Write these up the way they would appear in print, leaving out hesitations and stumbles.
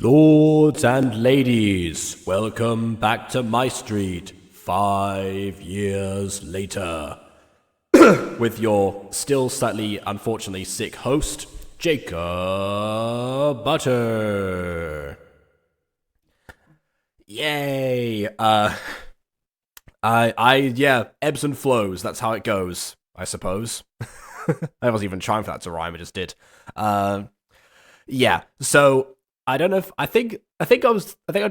Lords and ladies, welcome back to MyStreet 5 years later. With your still slightly, unfortunately sick host, Jacob Butter. Yay! Yeah, ebbs and flows, that's how it goes, I suppose. I wasn't even trying for that to rhyme, it just did. Yeah, so I don't know if I think last video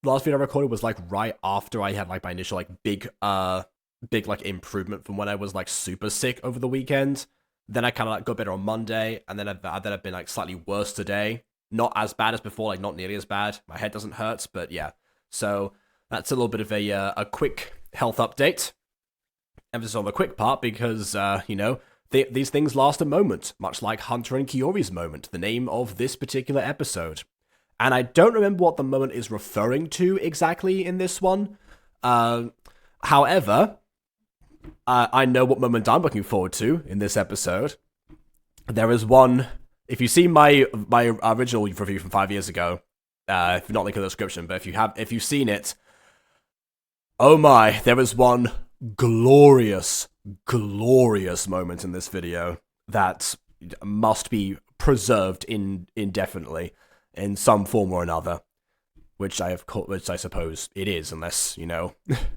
I recorded was like right after I had like my initial like big like improvement from when I was like super sick over the weekend. Then I kind of like got better on Monday, and then I've been like slightly worse today. Not as bad as before, like not nearly as bad. My head doesn't hurt, but yeah. So that's a little bit of a quick health update. Emphasis on the quick part because these things last a moment, much like Hunter and Keori's moment, the name of this particular episode. And I don't remember what the moment is referring to exactly in this one. However, I know what moment I'm looking forward to in this episode. There is one, if you see my original review from 5 years ago, if you're not linked in the description, but if you've seen it, oh my, there is one glorious moment in this video that must be preserved indefinitely in some form or another, which I suppose it is, unless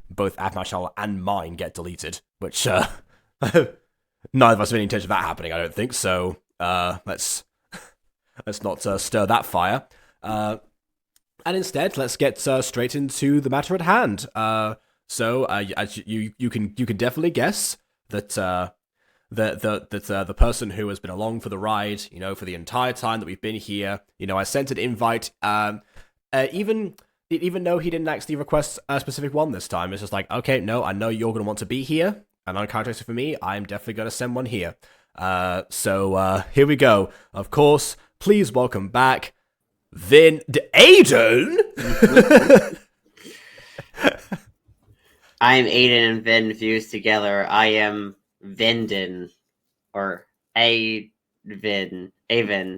both aphmau and mine get deleted, which neither of us have any intention of that happening. I don't think so. Let's not stir that fire, and instead let's get straight into the matter at hand. So as you can definitely guess that the person who has been along for the ride, for the entire time that we've been here, I sent an invite, even though he didn't actually request a specific one this time. It's just like, okay, no, I know you're gonna want to be here, and uncharacteristic for me, I'm definitely gonna send one here. So here we go. Of course, please welcome back Aiden. I'm Aiden and Vin fused together. I am Vindin, or Avin.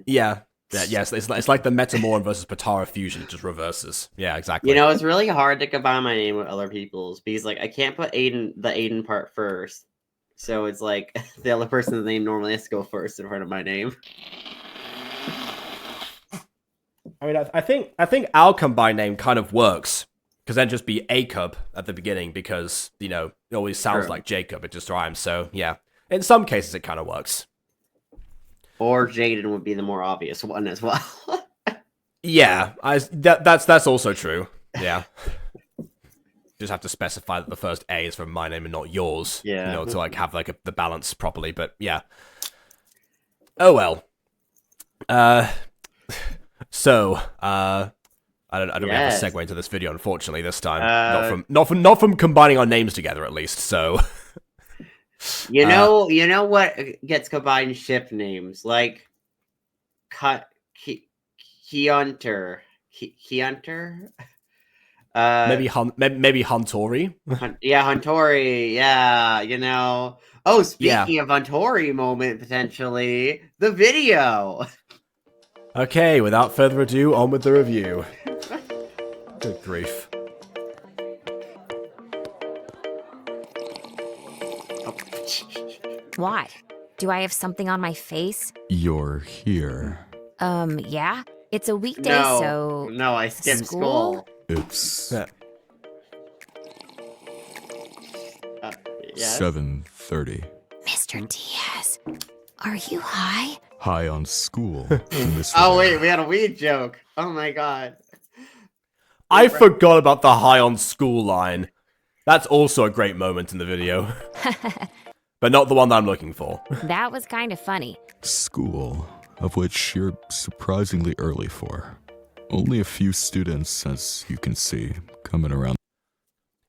Yeah. Yes, it's like the Metamorph versus Patara fusion, it just reverses. Yeah, exactly. It's really hard to combine my name with other people's, because I can't put the Aiden part first. So it's like the other person's name normally has to go first in front of my name. I mean, I think our combined name kind of works, because then just be Acob at the beginning, because it always sounds like Jacob. It just rhymes. So yeah, in some cases it kind of works. Or Jaden would be the more obvious one as well. Yeah, that's also true. Yeah, just have to specify that the first A is from my name and not yours. Yeah, to like have like the balance properly. But yeah. Oh well. So, I don't really have to segue into this video, unfortunately, this time. Not from combining our names together, at least. So, you know what gets combined ship names, like Keonter. Maybe Huntori. Yeah, Huntori. Yeah, Oh, speaking of Huntori moment, potentially the video. Okay, without further ado, on with the review. Good grief. Why? Do I have something on my face? You're here. Yeah? It's a weekday, so... No, I skipped school. It's... Yeah. 7:30. Mr. Diaz, are you high? High on school. Oh wait, we had a weed joke. Oh my god. I forgot about the high on school line. That's also a great moment in the video. But not the one that I'm looking for. That was kind of funny. School, of which you're surprisingly early for. Only a few students, as you can see, coming around.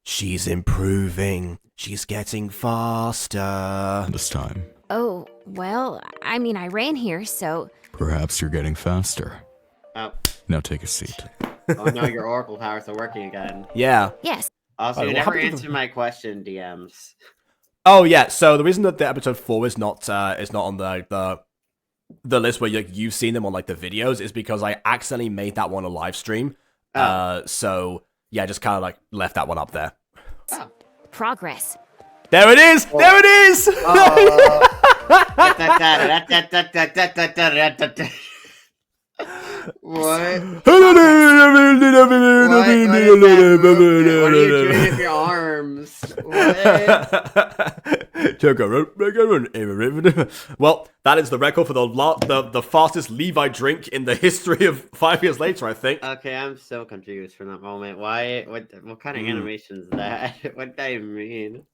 She's improving. She's getting faster. This time. Oh, well, I mean, I ran here, so... Perhaps you're getting faster. Oh. Now take a seat. Oh no, your oracle powers are working again. Yeah. Yes. Also, you never answered my question, DMs. Oh yeah, so the reason that the episode 4 is not on the the list where you've seen them on like the videos is because I accidentally made that one a live stream. So yeah, just kind of like left that one up there. Oh. Progress. There it is! Oh. There it is! What? What are you doing with your arms? What? Well, that is the record for the fastest Levi drink in the history of 5 years later, I think. Okay, I'm so confused from that moment. Why? What kind of animation is that? What do I mean?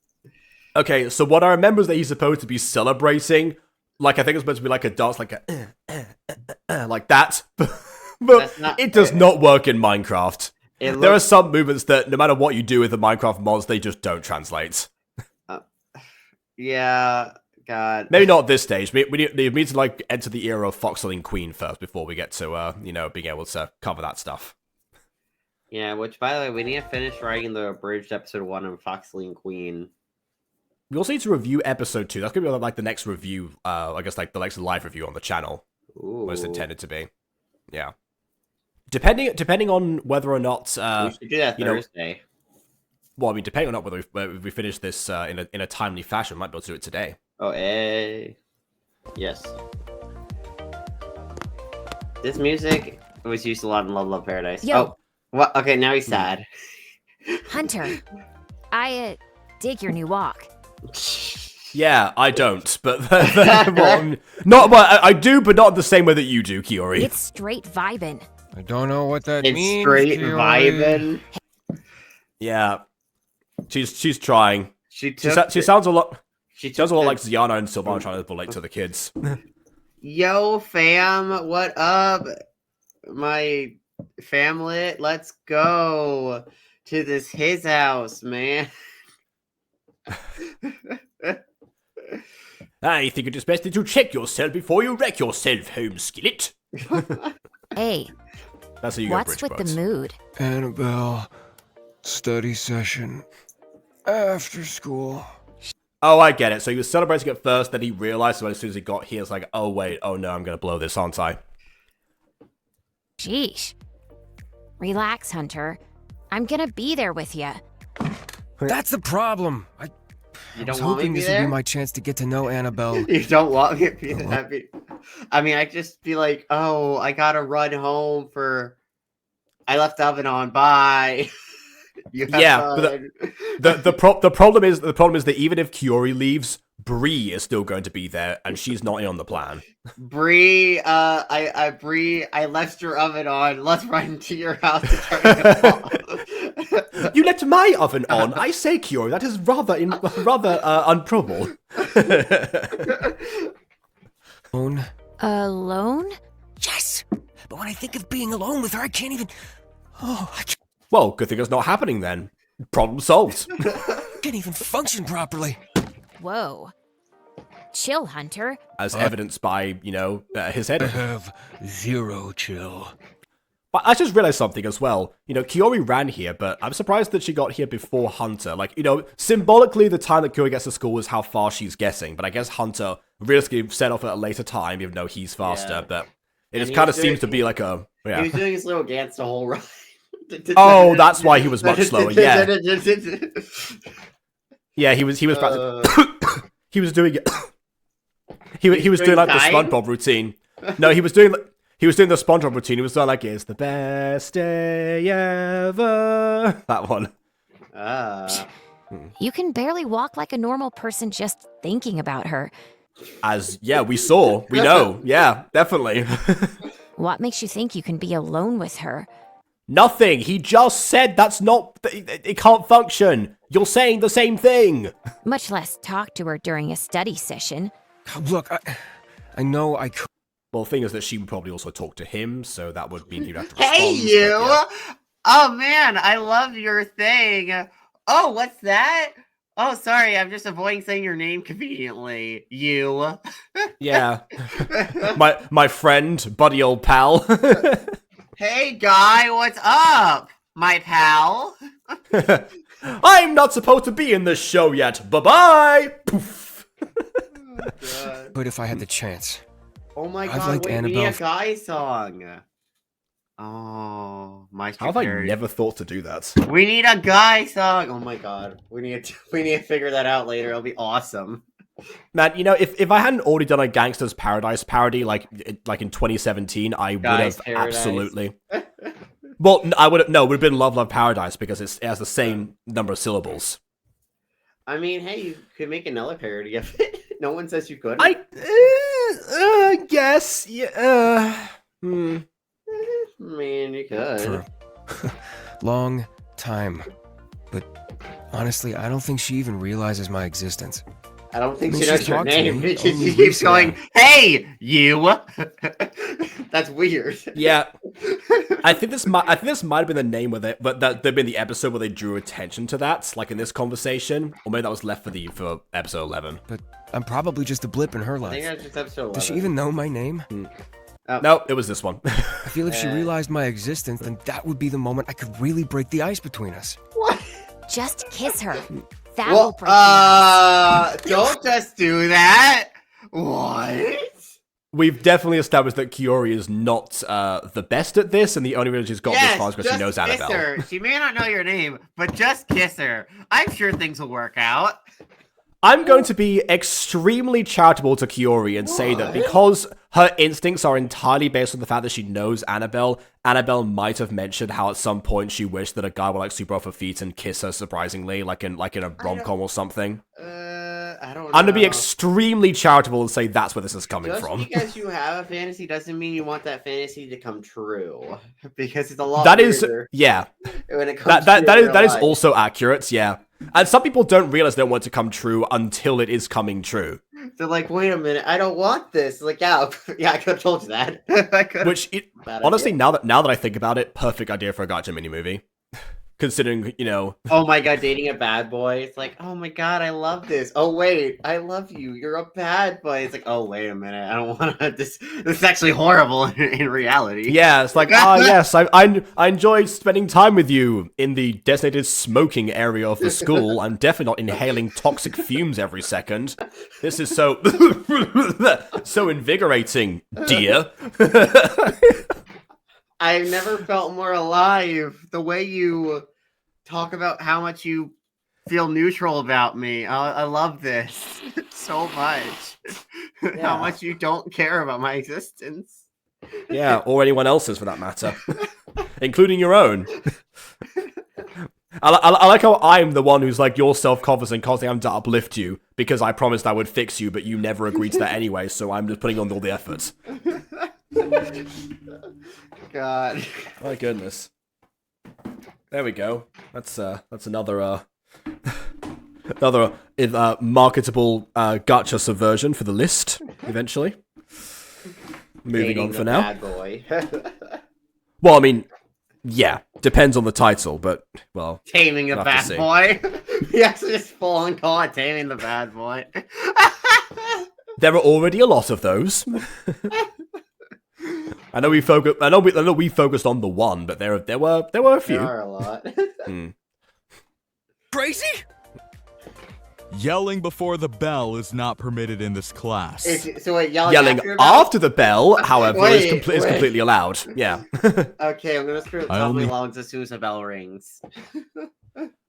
Okay, so what I remember is that he's supposed to be celebrating. Like, I think it's supposed to be like a dance, like a like that. But it does not work in Minecraft. There are some movements that, no matter what you do with the Minecraft mods, they just don't translate. Yeah, God. Maybe not at this stage. We need to, like, enter the era of Foxling Queen first before we get to, being able to cover that stuff. Yeah, which, by the way, we need to finish writing the abridged episode 1 of Foxling Queen. We also need to review episode 2. That's going to be, like, the next review, I guess, like, the next live review on the channel. Ooh. Was intended to be. Yeah. Depending on whether or not we should do that Thursday. Well, I mean, depending on whether we finish this in a timely fashion, we might be able to do it today. Oh, yes. This music was used a lot in Love Paradise. Yo. Oh, what? Okay, now he's sad. Hunter, I dig your new walk. Yeah, I don't, but I do, but not the same way that you do, Keori. It's straight vibin'. I don't know what that It's means. straight Keori. vibin'. Yeah, she's trying. She sounds a lot. She sounds a lot took like Ziana and Sylvana trying to relate to the kids. Yo, fam, what up? My family, let's go to his house, man. I think it is best that you check yourself before you wreck yourself, home skillet. Hey, That's how you what's go, with the mood? Annabelle, study session, after school. Oh, I get it. So he was celebrating it first, then he realized as soon as he got here, it's like, oh wait, oh no, I'm gonna blow this, aren't I? Sheesh. Relax, Hunter. I'm gonna be there with you. That's the problem. I You was don't want me hoping to be this would there? be my chance to get to know Annabelle. You don't want me to be there? I mean, I just be like, oh, I gotta run home I left oven on. Bye. You have fun. But the problem is that even if Keori leaves, Bree is still going to be there, and she's not in on the plan. Bree, I left your oven on. Let's run to your house to turn it off. You left my oven on. I say, Keori, that is rather unprobable. Alone? Alone? Yes! But when I think of being alone with her, I can't even... Oh, I Well, good thing it's not happening then. Problem solved. can't even function properly. Whoa. Chill, Hunter. As evidenced by, his head. I have zero chill. But I just realized something as well. Keori ran here, but I'm surprised that she got here before Hunter. Like, symbolically, the time that Keori gets to school is how far she's getting. But I guess Hunter realistically set off at a later time, even though he's faster. Yeah. But it And just he kind was of seems doing- to be like a... He Yeah. was doing his little dance the whole ride. Oh, that's why he was much slower, yeah. Yeah, he was he was doing he was doing like the dying? SpongeBob routine. No, he was doing the SpongeBob routine. He was doing like, it's the best day ever. That one. You can barely walk like a normal person just thinking about her. We saw. We know. Yeah, definitely. What makes you think you can be alone with her? Nothing. He just said that's not... It can't function. You're saying the same thing. Much less talk to her during a study session. Look, I know I could. Well, the thing is that she would probably also talk to him, so that would mean he'd have to respond. Hey, but you! yeah. Oh, man, I love your thing. Oh, what's that? Oh, sorry, I'm just avoiding saying your name conveniently. You. Yeah. my friend, buddy old pal. Hey, guy, what's up, my pal? I'm not supposed to be in this show yet. Bye-bye! Poof. But if I had the chance. Oh my I've god, liked wait, we need Annabelle a guy song. Oh, How have I parody. never thought to do that? We need a guy song. Oh my god, we need to figure that out later. It'll be awesome. Man, you know, if I hadn't already done a Gangster's Paradise parody like in 2017, I would Guy's have Paradise. absolutely. Well, I would have. No, it would have been Love Love Paradise because it has the same number of syllables. I mean, hey, you could make another parody of it. No one says you couldn't. I guess. Yeah. Man, you could. For a long time. But honestly, I don't think she even realizes my existence. I don't think I mean, she knows she's your talked to name. me She only keeps recently. going, "Hey, you." That's weird. Yeah. I think this might have been the name where but that they've been the episode where they drew attention to that, like in this conversation, or maybe that was left for episode 11. But I'm probably just a blip in her I think life. that's just episode 11. Does she even know my name? No, it was this one. I feel if she realized my existence, then that would be the moment I could really break the ice between us. What? Just kiss her. That will Well, break the ice. don't just do that. What? We've definitely established that Keori is not the best at this, and the only reason she's got this far is because she knows kiss Annabelle. her. She may not know your name, but just kiss her. I'm sure things will work out. I'm going to be extremely charitable to Keori and say that because her instincts are entirely based on the fact that she knows Annabelle, Annabelle might have mentioned how at some point she wished that a guy would like sweep her off her feet and kiss her surprisingly, like in a rom-com or something. I don't know. I'm going to be extremely charitable and say that's where this is coming Just from. because you have a fantasy doesn't mean you want that fantasy to come true. Because it's a lot That is, weirder yeah. when it comes That to is also accurate, yeah. And some people don't realize they don't want it to come true until it is coming true. They're like, wait a minute, I don't want this. Like, yeah, I could have told you that. I could. Which, honestly, now that I think about it, perfect idea for a gacha mini movie. Considering, you know, Oh my god, dating a bad boy. It's like, oh my god, I love this. Oh wait, I love you. You're a bad boy. It's like, oh wait a minute, I don't want to. This is actually horrible in reality. yeah, it's like, yes, I enjoy spending time with you in the designated smoking area of the school. I'm definitely not inhaling toxic fumes every second. This is so so invigorating, dear. I've never felt more alive. The way you talk about how much you feel neutral about me. I love this so much. Yeah. How much you don't care about my existence. Yeah, or anyone else's for that matter, including your own. I like how I'm the one who's like, you're self-confident, constantly having to uplift you because I promised I would fix you, but you never agreed to that anyway, so I'm just putting on all the effort. God. My goodness. There we go. That's another marketable gacha subversion for the list eventually. Moving Dating on for the now. Bad boy. Well, I mean, yeah, depends on the title, but well, Taming the we'll have to bad see. boy. Yes, just full on call it Taming the Bad Boy. There are already a lot of those. I know we focused on the one, but there were a few. There are a lot. Crazy? Yelling before the bell is not permitted in this class. So wait, yelling Yelling after the bell, however, is Wait. completely allowed. Yeah. Okay, I'm gonna screw I top my only- allowance as soon as the bell rings.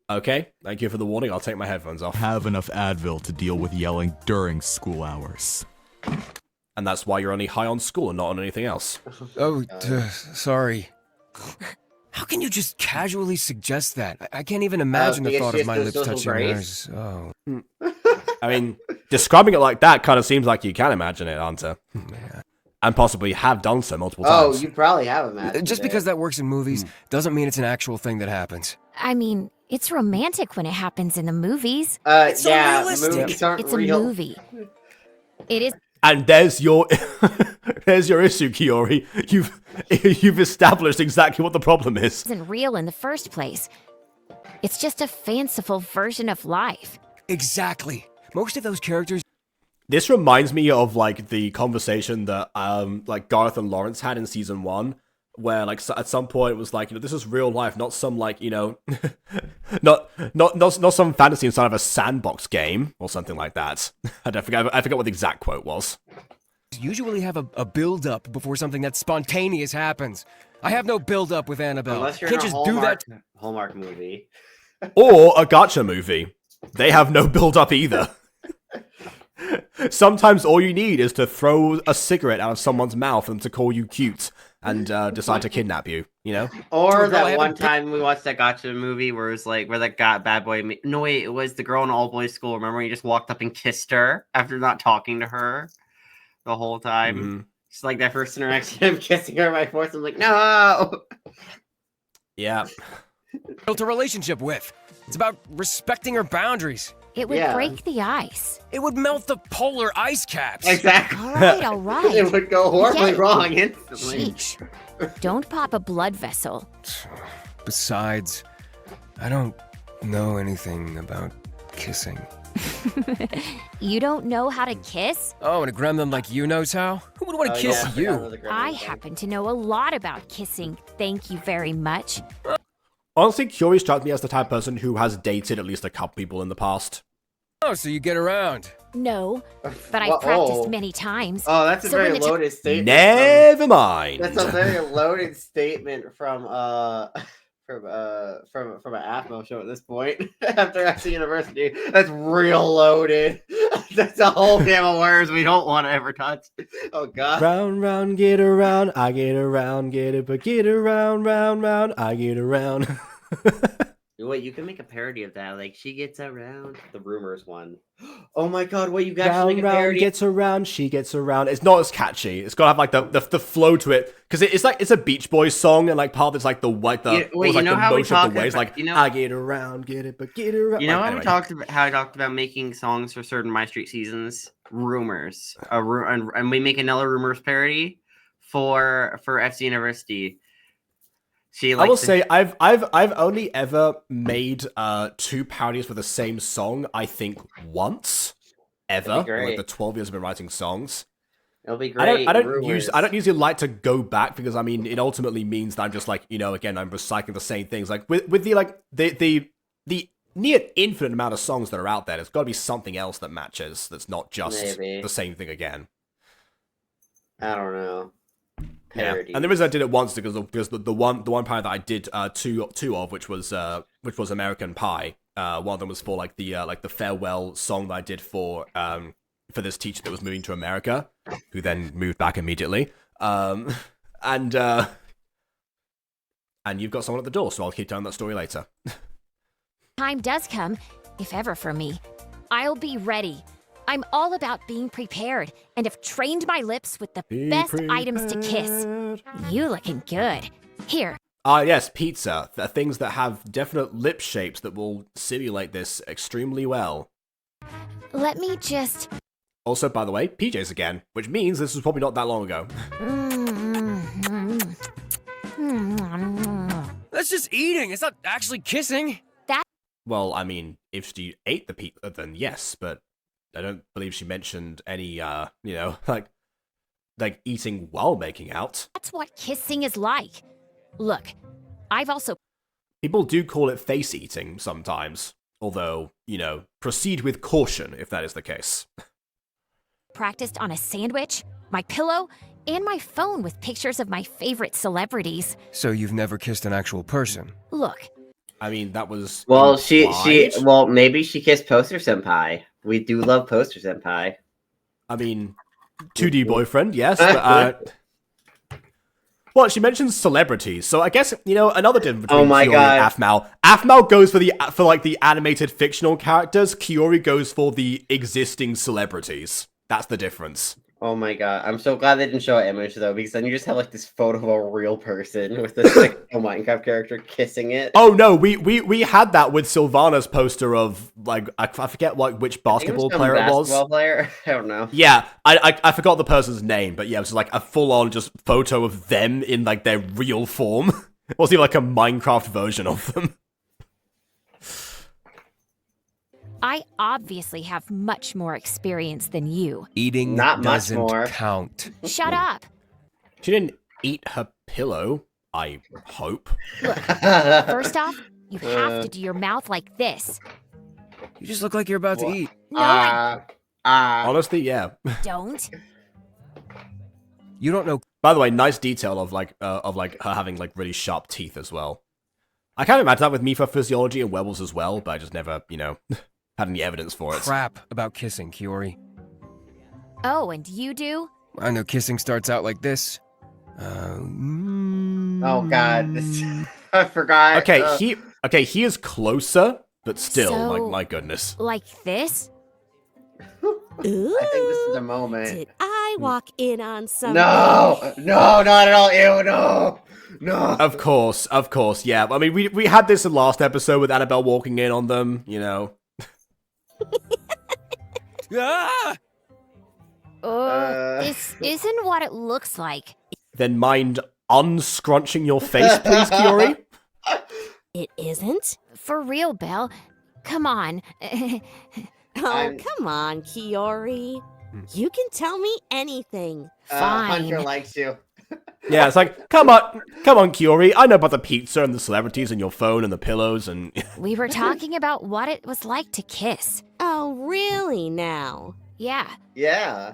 Okay, thank you for the warning. I'll take my headphones off. Have enough Advil to deal with yelling during school hours. And that's why you're only high on school and not on anything else. Oh, sorry. How can you just casually suggest that? I can't even imagine the because thought she of my has lips no social touching grace. hers. Oh, I mean, describing it like that kind of seems like you can imagine it, Hunter. man. And possibly have done so multiple Oh, times. you probably have a match. Just because that works in movies doesn't mean it's an actual thing that happens. I mean, it's romantic when it happens in the movies. It's so yeah, realistic. movies aren't It's a real. movie. It is. And there's your issue, Keori. You've established exactly what the problem is. Isn't real in the first place. It's just a fanciful version of life. Exactly. Most of those characters. This reminds me of like the conversation that like Gareth and Lawrence had in season 1, where like at some point it was like, this is real life, not some like, not some fantasy inside of a sandbox game or something like that. I forget what the exact quote was. usually have a build-up before something that spontaneous happens. I have no build-up with Annabelle. Unless you're Can't in a just do that. Hallmark movie. Or a gacha movie. They have no build-up either. Sometimes all you need is to throw a cigarette out of someone's mouth and to call you cute and decide to kidnap you, you know? Or Girl, I that one haven't- time we watched that gotcha movie where it was like, where that bad boy. No, wait, it was the girl in all boys school. Remember when he just walked up and kissed her after not talking to her the whole time? Mhm. Just like that first interaction, him kissing her by force. I'm like, no! Yeah. Built a relationship with. It's about respecting her boundaries. It would Yeah. break the ice. It would melt the polar ice caps. Exactly. All right, all right. It would go horribly Yeah. wrong instantly. Sheesh. Don't pop a blood vessel. Besides, I don't know anything about kissing. You don't know how to kiss? Oh, and a gremlin like you knows how? Who would want to kiss yeah, I forgot you? about the gremlin I thing. happen to know a lot about kissing. Thank you very much. Honestly, Keori struck me as the type of person who has dated at least a couple people in the past. Oh, so you get around. No, but I've Well, practiced oh. many times. Oh, that's a So very when the loaded statement. Never mind. That's a very loaded statement from from an aphmau show at this point. After FC University, that's real loaded. That's a whole can of worms we don't want to ever touch. Oh god. Round, round, get around, I get around, get it, but get around, round, round, I get around. Wait, you can make a parody of that. Like, she gets around. The rumors one. Oh my god, wait, you got to Round, make a round, parody. gets around, she gets around. It's not as catchy. It's got to have like the flow to it because it's like it's a Beach Boys song and like part of it's like the Wait, almost, you know the how we motion of talk the waves. about- Like you know- I get around, get it, but get around. You know Like, how anyway. we talked about how I talked about making songs for certain MyStreet seasons, rumors, and we make another rumors parody for FC University. She I likes will to- say I've only ever made two parodies for the same song. I think once ever. That'd be In, like great. the 12 years I've been writing songs. it'll be great. I don't rumors. usually like to go back because I mean it ultimately means that I'm just like, you know, again I'm recycling the same things. Like with the like the near infinite amount of songs that are out there, there's got to be something else that matches that's not just Maybe. the same thing again. I don't know. Yeah, Parody. and the reason I did it once because the one parody that I did two of which was American Pie. One of them was for like the farewell song that I did for this teacher that was moving to America, who then moved back immediately. And you've got someone at the door, so I'll keep telling that story later. Time does come, if ever for me. I'll be ready. I'm all about being prepared and have trained my lips with the best items to kiss. You looking good. Here, Yes, pizza. The things that have definite lip shapes that will simulate this extremely well. let me just... Also, by the way, PJs again, which means this was probably not that long ago. That's just eating. It's not actually kissing. Well, I mean, if she ate the pizza, then yes, but I don't believe she mentioned any, like eating while making out. That's what kissing is like. Look, I've also People do call it face eating sometimes, although, proceed with caution if that is the case. practiced on a sandwich, my pillow, and my phone with pictures of my favorite celebrities. So you've never kissed an actual person? Look, I mean, that was Well, implied. maybe she kissed Poster Senpai. We do love Poster Senpai. I mean, 2D boyfriend, yes, but, well, she mentions celebrities, so I guess, another difference between Oh my Keori God. and aphmau. Aphmau goes for the animated fictional characters, Keori goes for the existing celebrities. That's the difference. Oh my god. I'm so glad they didn't show an image though, because then you just have like this photo of a real person with this like Minecraft character kissing it. Oh no, we had that with Sylvana's poster of like I forget which I think it was basketball some player it was. basketball player? I don't know. Yeah, I forgot the person's name, but yeah, it was like a full on just photo of them in like their real form. It wasn't even like a Minecraft version of them. I obviously have much more experience than you. Eating Not much doesn't more. count. Shut up. She didn't eat her pillow, I hope. First off, you have to do your mouth like this. You just look like you're about to What? eat. No, I Honestly, yeah. don't. You don't know. By the way, nice detail of her having like really sharp teeth as well. I kind of imagine that with me for physiology and werewolves as well, but I just never, had any evidence for it. Crap about kissing, Keori. Oh, and you do? I know kissing starts out like this. Oh God, I forgot. He is closer, but still, So- my goodness. Like this? Ooh, I think this is a moment. did I walk in on something? No, not at all. Ew, no. Of course, yeah. I mean, we had this in last episode with Annabelle walking in on them, Ah! This isn't what it looks like. Then mind unscrunching your face, please, Keori? It isn't? For real, Belle. Come on. Oh, come on, Keori. You can tell me anything. Fine. Hunter likes you. Yeah, it's like, come on, Keori. I know about the pizza and the celebrities and your phone and the pillows and... We were talking about what it was like to kiss. Oh, really now? Yeah. Yeah.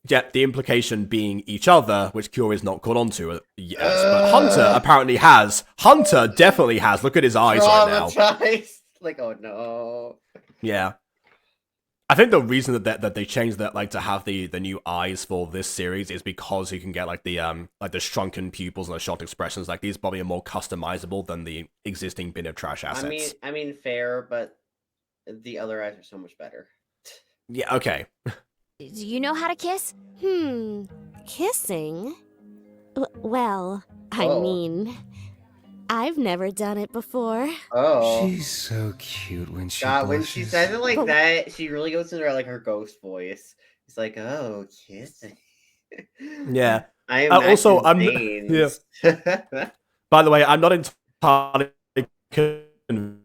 Yeah, the implication being each other, which Keori's not caught onto yet, but Hunter apparently has. Hunter definitely has. Look at his eyes right now. Traumatized. Like, oh no. Yeah. I think the reason that they changed that, like, to have the new eyes for this series is because you can get like the shrunken pupils and the shocked expressions. Like, these probably are more customizable than the existing bin of trash assets. I mean, fair, but the other eyes are so much better. Yeah. Okay. Do you know how to kiss? Kissing? Well, I Oh. mean, I've never done it before. Oh. She's so cute when she God, when she blushes. says it like But- that, she really goes into like her ghost voice. It's like, oh, kissing. Yeah. I am Also, I'm- veins. By the way, I'm not entirely convinced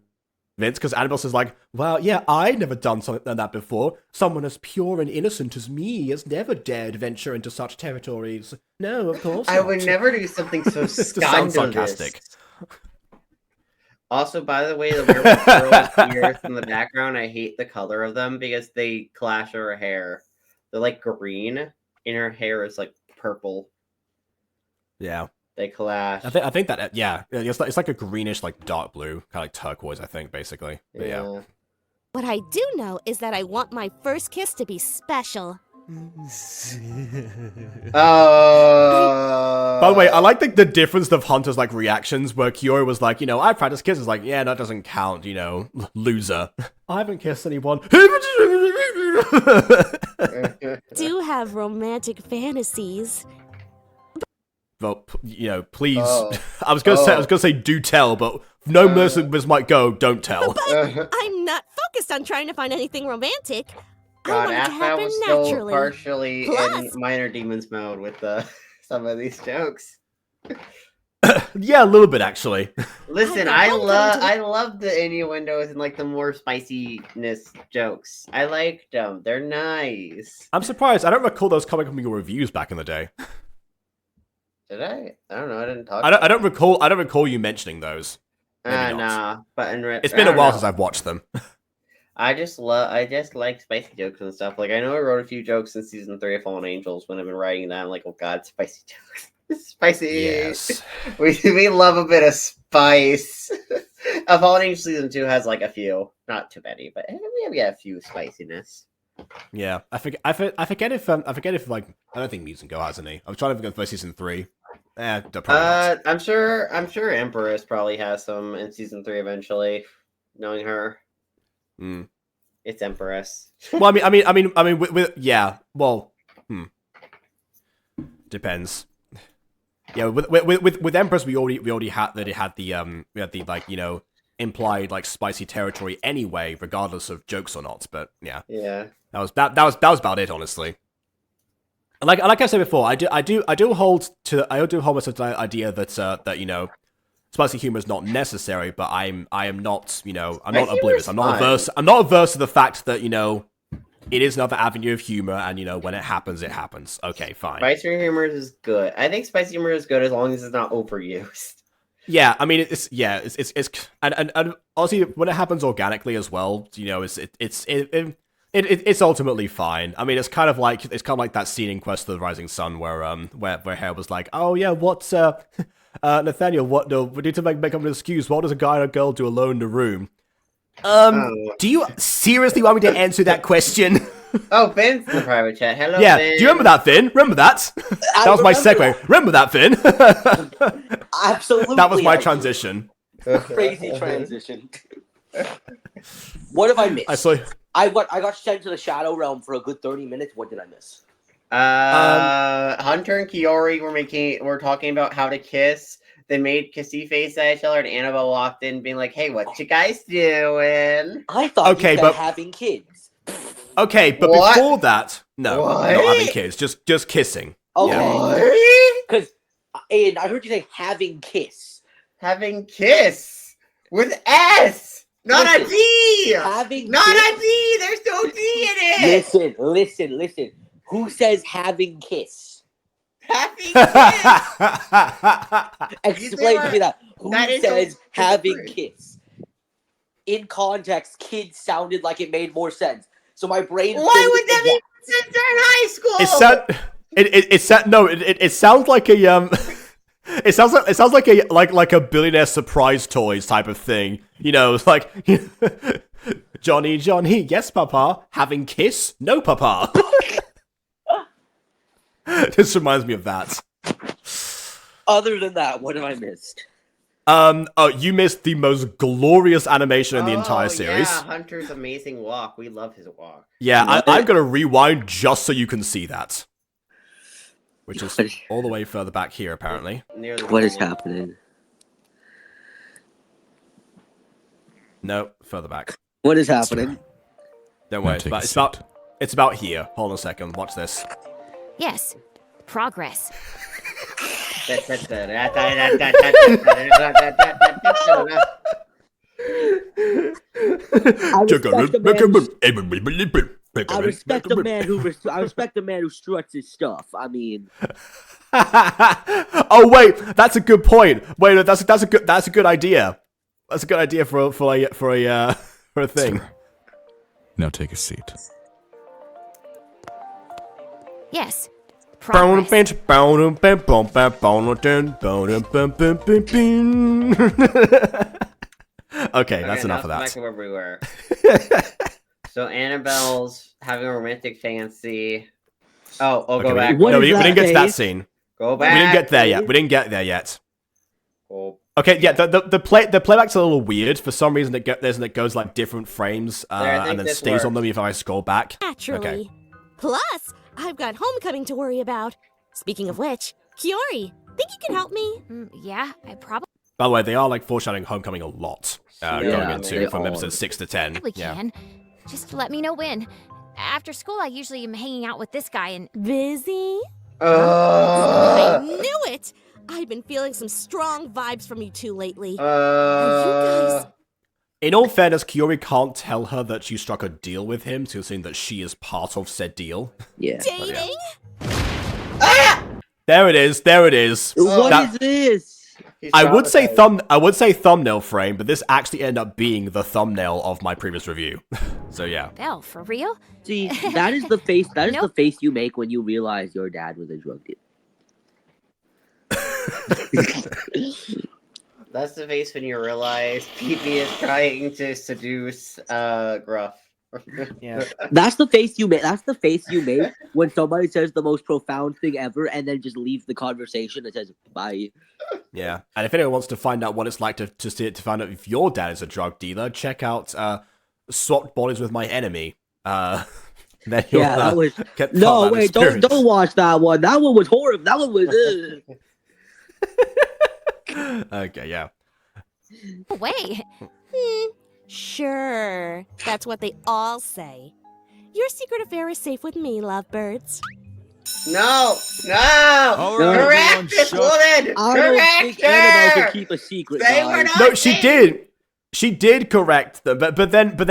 because Annabelle is like, well, yeah, I've never done something like that before. Someone as pure and innocent as me has never dared venture into such territories. No, of course I not. would never do something so It sounds scandalous. sarcastic. Also, by the way, the werewolf girl's ears in the background, I hate the color of them because they clash with her hair. They're like green, and her hair is like purple. Yeah. They clash. I think that, yeah, it's like a greenish, like dark blue, kind of like turquoise, I think, basically. But yeah. What I do know is that I want my first kiss to be special. Oh. By the way, I like the difference of Hunter's like reactions, where Keori was like, I practiced kisses, like, yeah, that doesn't count, loser. I haven't kissed anyone. Do have romantic fantasies. Well, please. Oh. I was gonna say do tell, but no mercenaries might go. Don't tell. I'm not focused on trying to find anything romantic. I God, want it to aphmau happen was still naturally. partially Plus- in minor demons mode with some of these jokes. Yeah, a little bit actually. Listen, I love I love the innuendos and like the more spiciness jokes. I liked them. They're nice. I'm surprised. I don't recall those coming from your reviews back in the day. Did I? I don't know. I didn't talk. I don't recall you mentioning those. Maybe not. Nah. But It's been a while since I've watched them. I just like spicy jokes and stuff. Like I know I wrote a few jokes in season 3 of Fallen Angels when I've been writing them. I'm like, oh god, spicy jokes. Spicy. Yes. We love a bit of spice. Fallen Angels season 2 has like a few, not too many, but we have a few spiciness. Yeah, I forget if like I don't think Muse and Go has any. I'm trying to think of season 3. Probably not. I'm sure Empress probably has some in season 3 eventually. Knowing her, it's Empress. Well, I mean, with yeah. Well, depends. Yeah, with Empress, we already had that. It had the like implied like spicy territory anyway, regardless of jokes or not. But yeah, that was about it, honestly. Like I said before, I do hold myself to the idea that spicy humor is not necessary, but I am not I'm not oblivious. I'm not averse to the fact that it is another avenue of humor, and when it happens, it happens. Okay, fine. Spicy humor is good. I think spicy humor is good as long as it's not overused. Yeah, I mean it's and honestly, when it happens organically as well, It's ultimately fine. I mean, it's kind of like that scene in Quest of the Rising Sun where Hare was like, "Oh yeah, what's Nathaniel? What? No, we need to make up an excuse. What does a guy and a girl do alone in a room?" Do you seriously want me to answer that question? Oh, Finn's in the private chat. Hello, Yeah. Finn. Do you remember that, Finn? Remember that? That was my segue. That. Remember that, Finn? Absolutely. That was my I do. transition. Crazy transition. What have I missed? I got sent to the Shadow Realm for a good 30 minutes. What did I miss? Hunter and Keori were talking about how to kiss. They made kissy face at each other, and Annabelle walked in being like, "Hey, what you guys doing?" I thought Okay, you said but- having kids. Okay, but What? before that, no, What? not having kids, just kissing. Okay. Because I heard you say having kiss. Having kiss with S, not a D. Having Not kiss? a D. There's no D in it. Listen. Who says having kiss? Having kiss. Explain to me that. Who that is says so having different. kiss? In context, kids sounded like it made more sense. So my brain. Why would that make sense? They're in high school. It sounds like a It sounds like a billionaire surprise toys type of thing. You know, it's like Johnny, yes, Papa. Having kiss? No, Papa. This reminds me of that. Other than that, what have I missed? You missed the most glorious animation in the entire series. Yeah, Hunter's amazing walk. We love his walk. Yeah, I'm gonna rewind just so you can see that. Which is all the way further back here, apparently. What is happening? No, further back. What is happening? Don't worry, it's about here. Hold on a second, watch this. Yes, progress. I respect a man who struts his stuff. I mean, oh wait, that's a good point. Wait, that's a good idea. That's a good idea for a thing. Sir, now take a seat. Yes, progress. Okay, that's enough of that. Back to where we were. So Annabelle's having a romantic fancy. Oh, Okay, go back. No, we didn't get to that scene. Go back. We didn't get there yet. Go. Okay, yeah, the playback's a little weird. For some reason, it goes like different frames and then stays on them if I scroll back. Naturally. Okay. Plus, I've got homecoming to worry about. Speaking of which, Keori, think you can help me? Yeah, I probably By the way, they are like foreshadowing Homecoming a lot going Yeah, into they from are. episode 6 to 10. Yeah. can. Just let me know when. After school, I usually am hanging out with this guy and Busy? I knew it! I've been feeling some strong vibes from you two lately. Are you guys... In all fairness, Keori can't tell her that she struck a deal with him, so you're saying that she is part of said deal. yeah. dating? There it is. What is this? I would say thumbnail frame, but this actually ended up being the thumbnail of my previous review. So yeah. Belle, for real? See, that is the face. That is Nope. the face you make when you realize your dad was a drug dealer. That's the face when you realize PP is trying to seduce Gruff. Yeah. That's the face you make. That's the face you make when somebody says the most profound thing ever and then just leaves the conversation and says bye. Yeah. And if anyone wants to find out what it's like to find out if your dad is a drug dealer, check out Swapped Bodies with My Enemy. Then you'll, Yeah, that was get part no of that wait. experience. Don't watch that one. That one was horrible. That one was. Okay, yeah. Wait. Sure. That's what they all say. Your secret affair is safe with me, lovebirds. No! All right, Correct everyone, this shut- woman! I don't Correct think Annabelle her! can keep a secret. They were guys. not- No, she did. She did correct them, but then Belle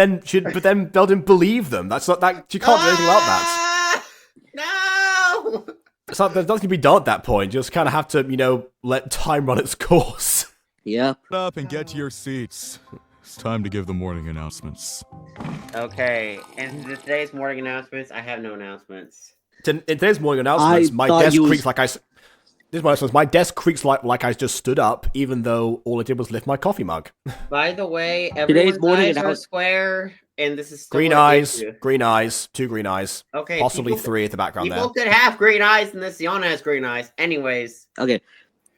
didn't believe them. That's not that. She can't do anything about that. No! It's not. There's nothing to be done at that point. You just kind of have to, let time run its course. Yep. Up and get to your seats. It's time to give the morning announcements. Okay, and today's morning announcements, I have no announcements. In today's morning announcements, my desk creaks like I... My desk creaks like I just stood up, even though all I did was lift my coffee mug. By the way, everyone's eyes are square, and this is still green eyes, 2 green eyes. Okay, possibly 3 at the background there. People could have green eyes, and this Yana has green eyes. Anyways. Okay,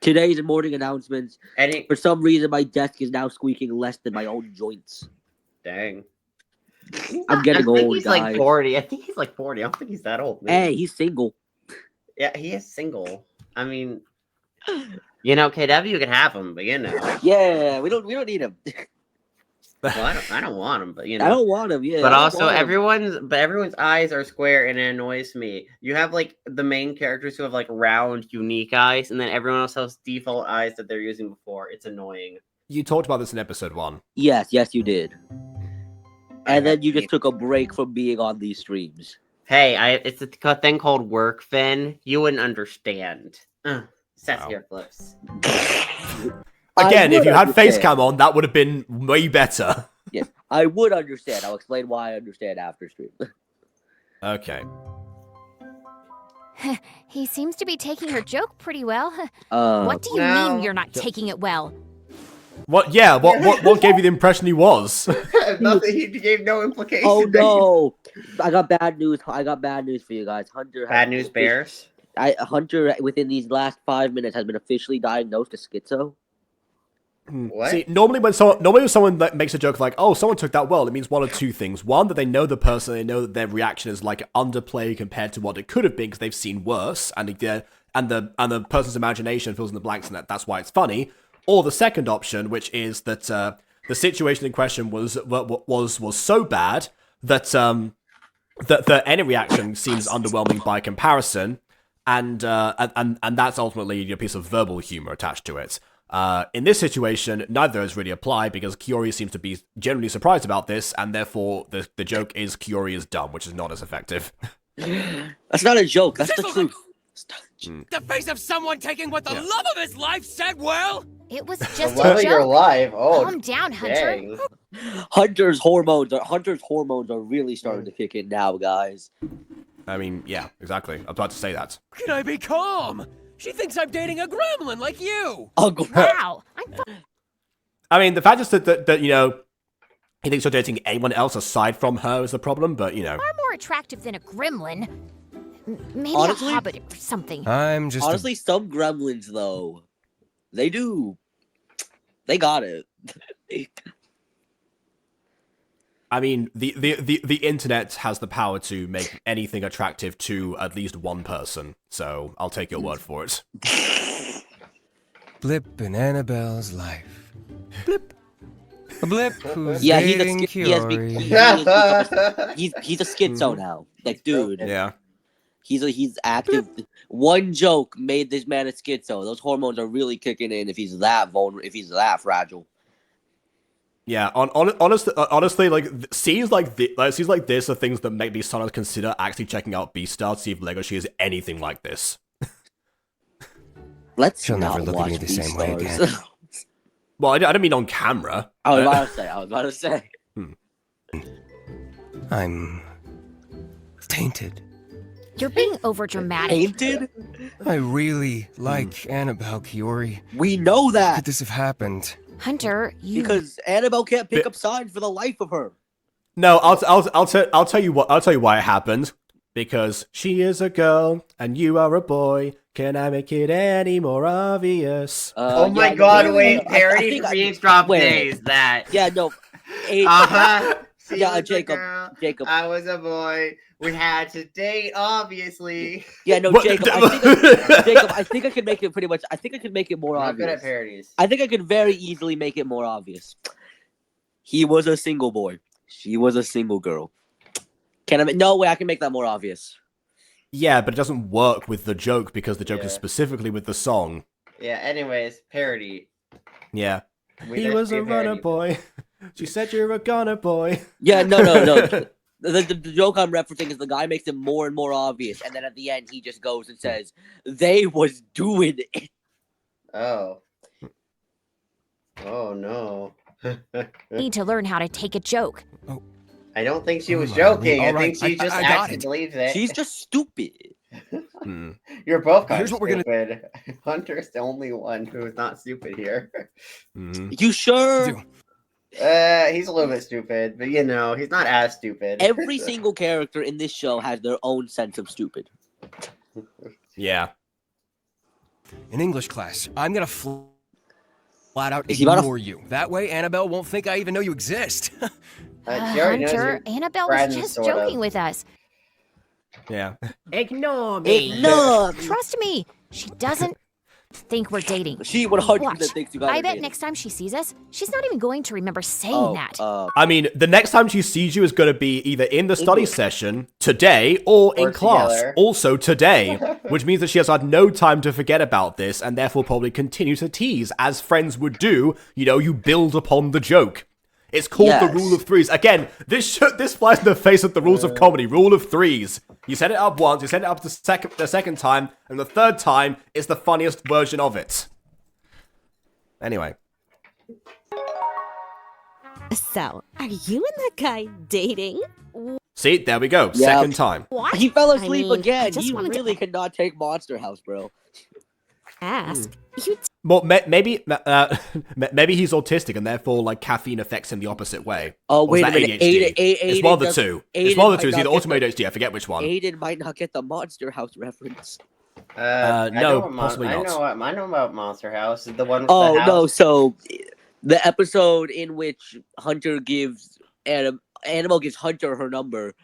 today's morning announcements. For some reason, my desk is now squeaking less than my own joints. Dang. I'm getting old, he's guys. Like 40. I think he's like 40. I don't think he's that old. Man. Hey, he's single. Yeah, he is single. I mean, you know, KW, you can have him, but you know. Yeah, we don't need him. Well, I don't want him, but you know. I don't want him, yeah. But also, everyone's eyes are square, and it annoys me. You have like the main characters who have like round, unique eyes, and then everyone else has default eyes that they're using before. It's annoying. You talked about this in episode 1. Yes, you did. And then you just took a break from being on these streams. Hey, it's a thing called work, Finn. You wouldn't understand. Seth's hair flips. Again, if you had face cam on, that would have been way better. Yes, I would understand. I'll explain why I understand after stream. Okay. He seems to be taking her joke pretty well. What do you mean you're not taking it well? What? Yeah. What gave you the impression he was? Nothing. He gave no implication. Oh no! I got bad news. For you guys. Hunter. Bad news bears. Hunter, within these last 5 minutes, has been officially diagnosed as schizo. What? See, normally when someone that makes a joke like, "Oh, someone took that well," it means one of 2 things: one, that they know the person, they know that their reaction is like underplay compared to what it could have been because they've seen worse, and the person's imagination fills in the blanks, and that's why it's funny. Or the second option, which is that the situation in question was so bad that that any reaction seems underwhelming by comparison, and that's ultimately a piece of verbal humor attached to it. In this situation, neither is really apply because Keori seems to be generally surprised about this, and therefore the joke is Keori is dumb, which is not as effective. That's not a joke. That's the truth. The face of someone taking what the love of his life said well? It was just a joke. Your life. Oh, calm down, Hunter. Dang. Hunter's hormones are really starting to kick in now, guys. I mean, yeah, exactly. I'm about to say that. Can I be calm? She thinks I'm dating a gremlin like you. Wow. I mean, the fact is that you know, he thinks you're dating anyone else aside from her is the problem, but you know. Far more attractive than a gremlin. Maybe honestly, a hobbit or something. I'm just honestly some gremlins though. They got it. I mean, the internet has the power to make anything attractive to at least one person, so I'll take your word for it. Blip in Annabelle's life. Blip. A blip who's Yeah, dating he's a schizo now. Like, dude. Yeah. He's active. One joke made this man a schizo. Those hormones are really kicking in if he's that vulnerable, if he's that fragile. Yeah, honestly, like scenes like this are things that make me sometimes consider actually checking out Beastars to see if Legoshi is anything like this. She'll never look at me the same way again. Well, I don't mean on camera. I was about to say. I'm tainted. You're being overdramatic. Tainted? I really like Annabelle, Keori. We know that. How could this have happened? Hunter, because Annabelle can't pick up signs for the life of her. No, I'll tell you why it happened. Because she is a girl and you are a boy. Can I make it any more obvious? Oh my god, wait, parody for Phoenix Drop Days, that. Yeah, no. Yeah, Jacob. I was a boy. We had to date, obviously. Yeah, no, Jacob. I think I could make it pretty much. I think I could make it more obvious. I'm good at parodies. I think I could very easily make it more obvious. He was a single boy. She was a single girl. No way I can make that more obvious. Yeah, but it doesn't work with the joke because the joke is specifically with the song. Yeah, anyways, parody. Yeah. He was a runner boy. She said you're a gunner boy. Yeah, no. The joke I'm referencing is the guy makes it more and more obvious, and then at the end he just goes and says, "They was doing it." Oh. Oh no. Need to learn how to take a joke. I don't think she was joking. All I right, think she just I got actually it. believes it. She's just stupid. You're both kind Here's of what we're stupid. Hunter's the only one who is not stupid here. You sure? He's a little bit stupid, but you know, he's not as stupid. Every single character in this show has their own sense of stupid. Yeah. In English class, I'm gonna flat out Is he about to- ignore you. That way, Annabelle won't think I even know you exist. She already knows Hunter, you're Annabelle was friends, just sort joking of. with us. Yeah. Ignore me. Look, Trust me, she doesn't think we're dating. she 100% Watch. thinks you guys I are bet dating. next time she sees us, she's not even going to remember saying that. I mean, the next time she sees you is going to be either in the study session today or in class together. also today, which means that she has had no time to forget about this and therefore probably continue to tease as friends would do. You know, you build upon the joke. It's called the rule of threes. Again, this flies in the face of the rules of comedy. Rule of threes. You set it up once, you set it up the second time, and the third time is the funniest version of it. Anyway. So, are you and that guy dating? See, there we go. Yep. Second time. What? He fell asleep I mean, I again. just He wanted to- really cannot take Monster House, bro. Ask. You Well, maybe he's autistic and therefore like caffeine affects him the opposite way. Oh, Or is wait a that minute. ADHD? Aiden It's one of the does- two. Aiden It's one of the might two. It's not either get ultimate ADHD. I forget which one. Aiden might not get the Monster House reference. I no, know what possibly I not. know about Monster House. The one with Oh the house. no! So the episode in which Hunter gives Animal gives Hunter her number,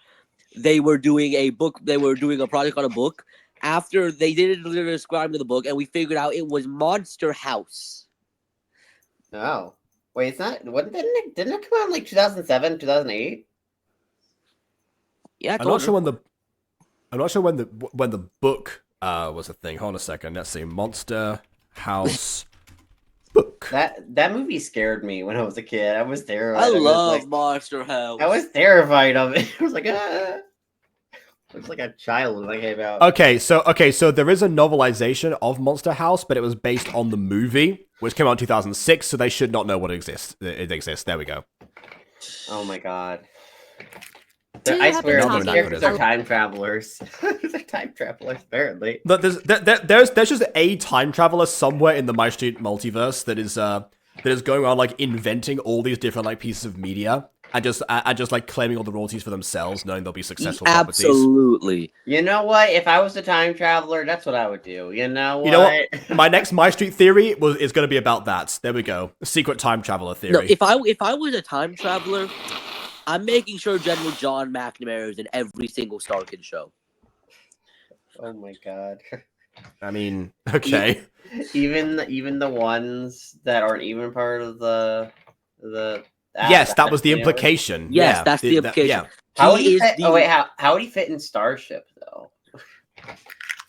they were doing a book. They were doing a project on a book. After they didn't describe the book, and we figured out it was Monster House. Oh. Wait, it's not. What didn't it come out in like 2007, 2008? Yeah, I I'm told not her. sure when the book was a thing. Hold on a second. Let's see. Monster House book. That movie scared me when I was a kid. I was terrified. I of it. love Monster House. I was terrified of it. I was like, ah. I was like a child when I came out. Okay, so there is a novelization of Monster House, but it was based on the movie, which came out in 2006. So they should not know what exists. It exists. There we go. Oh my god. Do you I happen swear to these have characters a- are time travelers. They're time travelers, apparently. But there's just a time traveler somewhere in the MyStreet multiverse that is going around like inventing all these different like pieces of media and just like claiming all the royalties for themselves, knowing they'll be successful properties. Absolutely. You know what? If I was a time traveler, that's what I would do. You know what? You know what? My next MyStreet theory is going to be about that. There we go. Secret time traveler theory. No, if I was a time traveler, I'm making sure General John McNamara is in every single Starkin show. Oh my god. I mean, okay. Even the ones that aren't even part of the Yes, that was the universe. implication. Yes, yeah, that's the implication. Yeah. How would He he is fit? the- Oh wait, how would he fit in Starship though?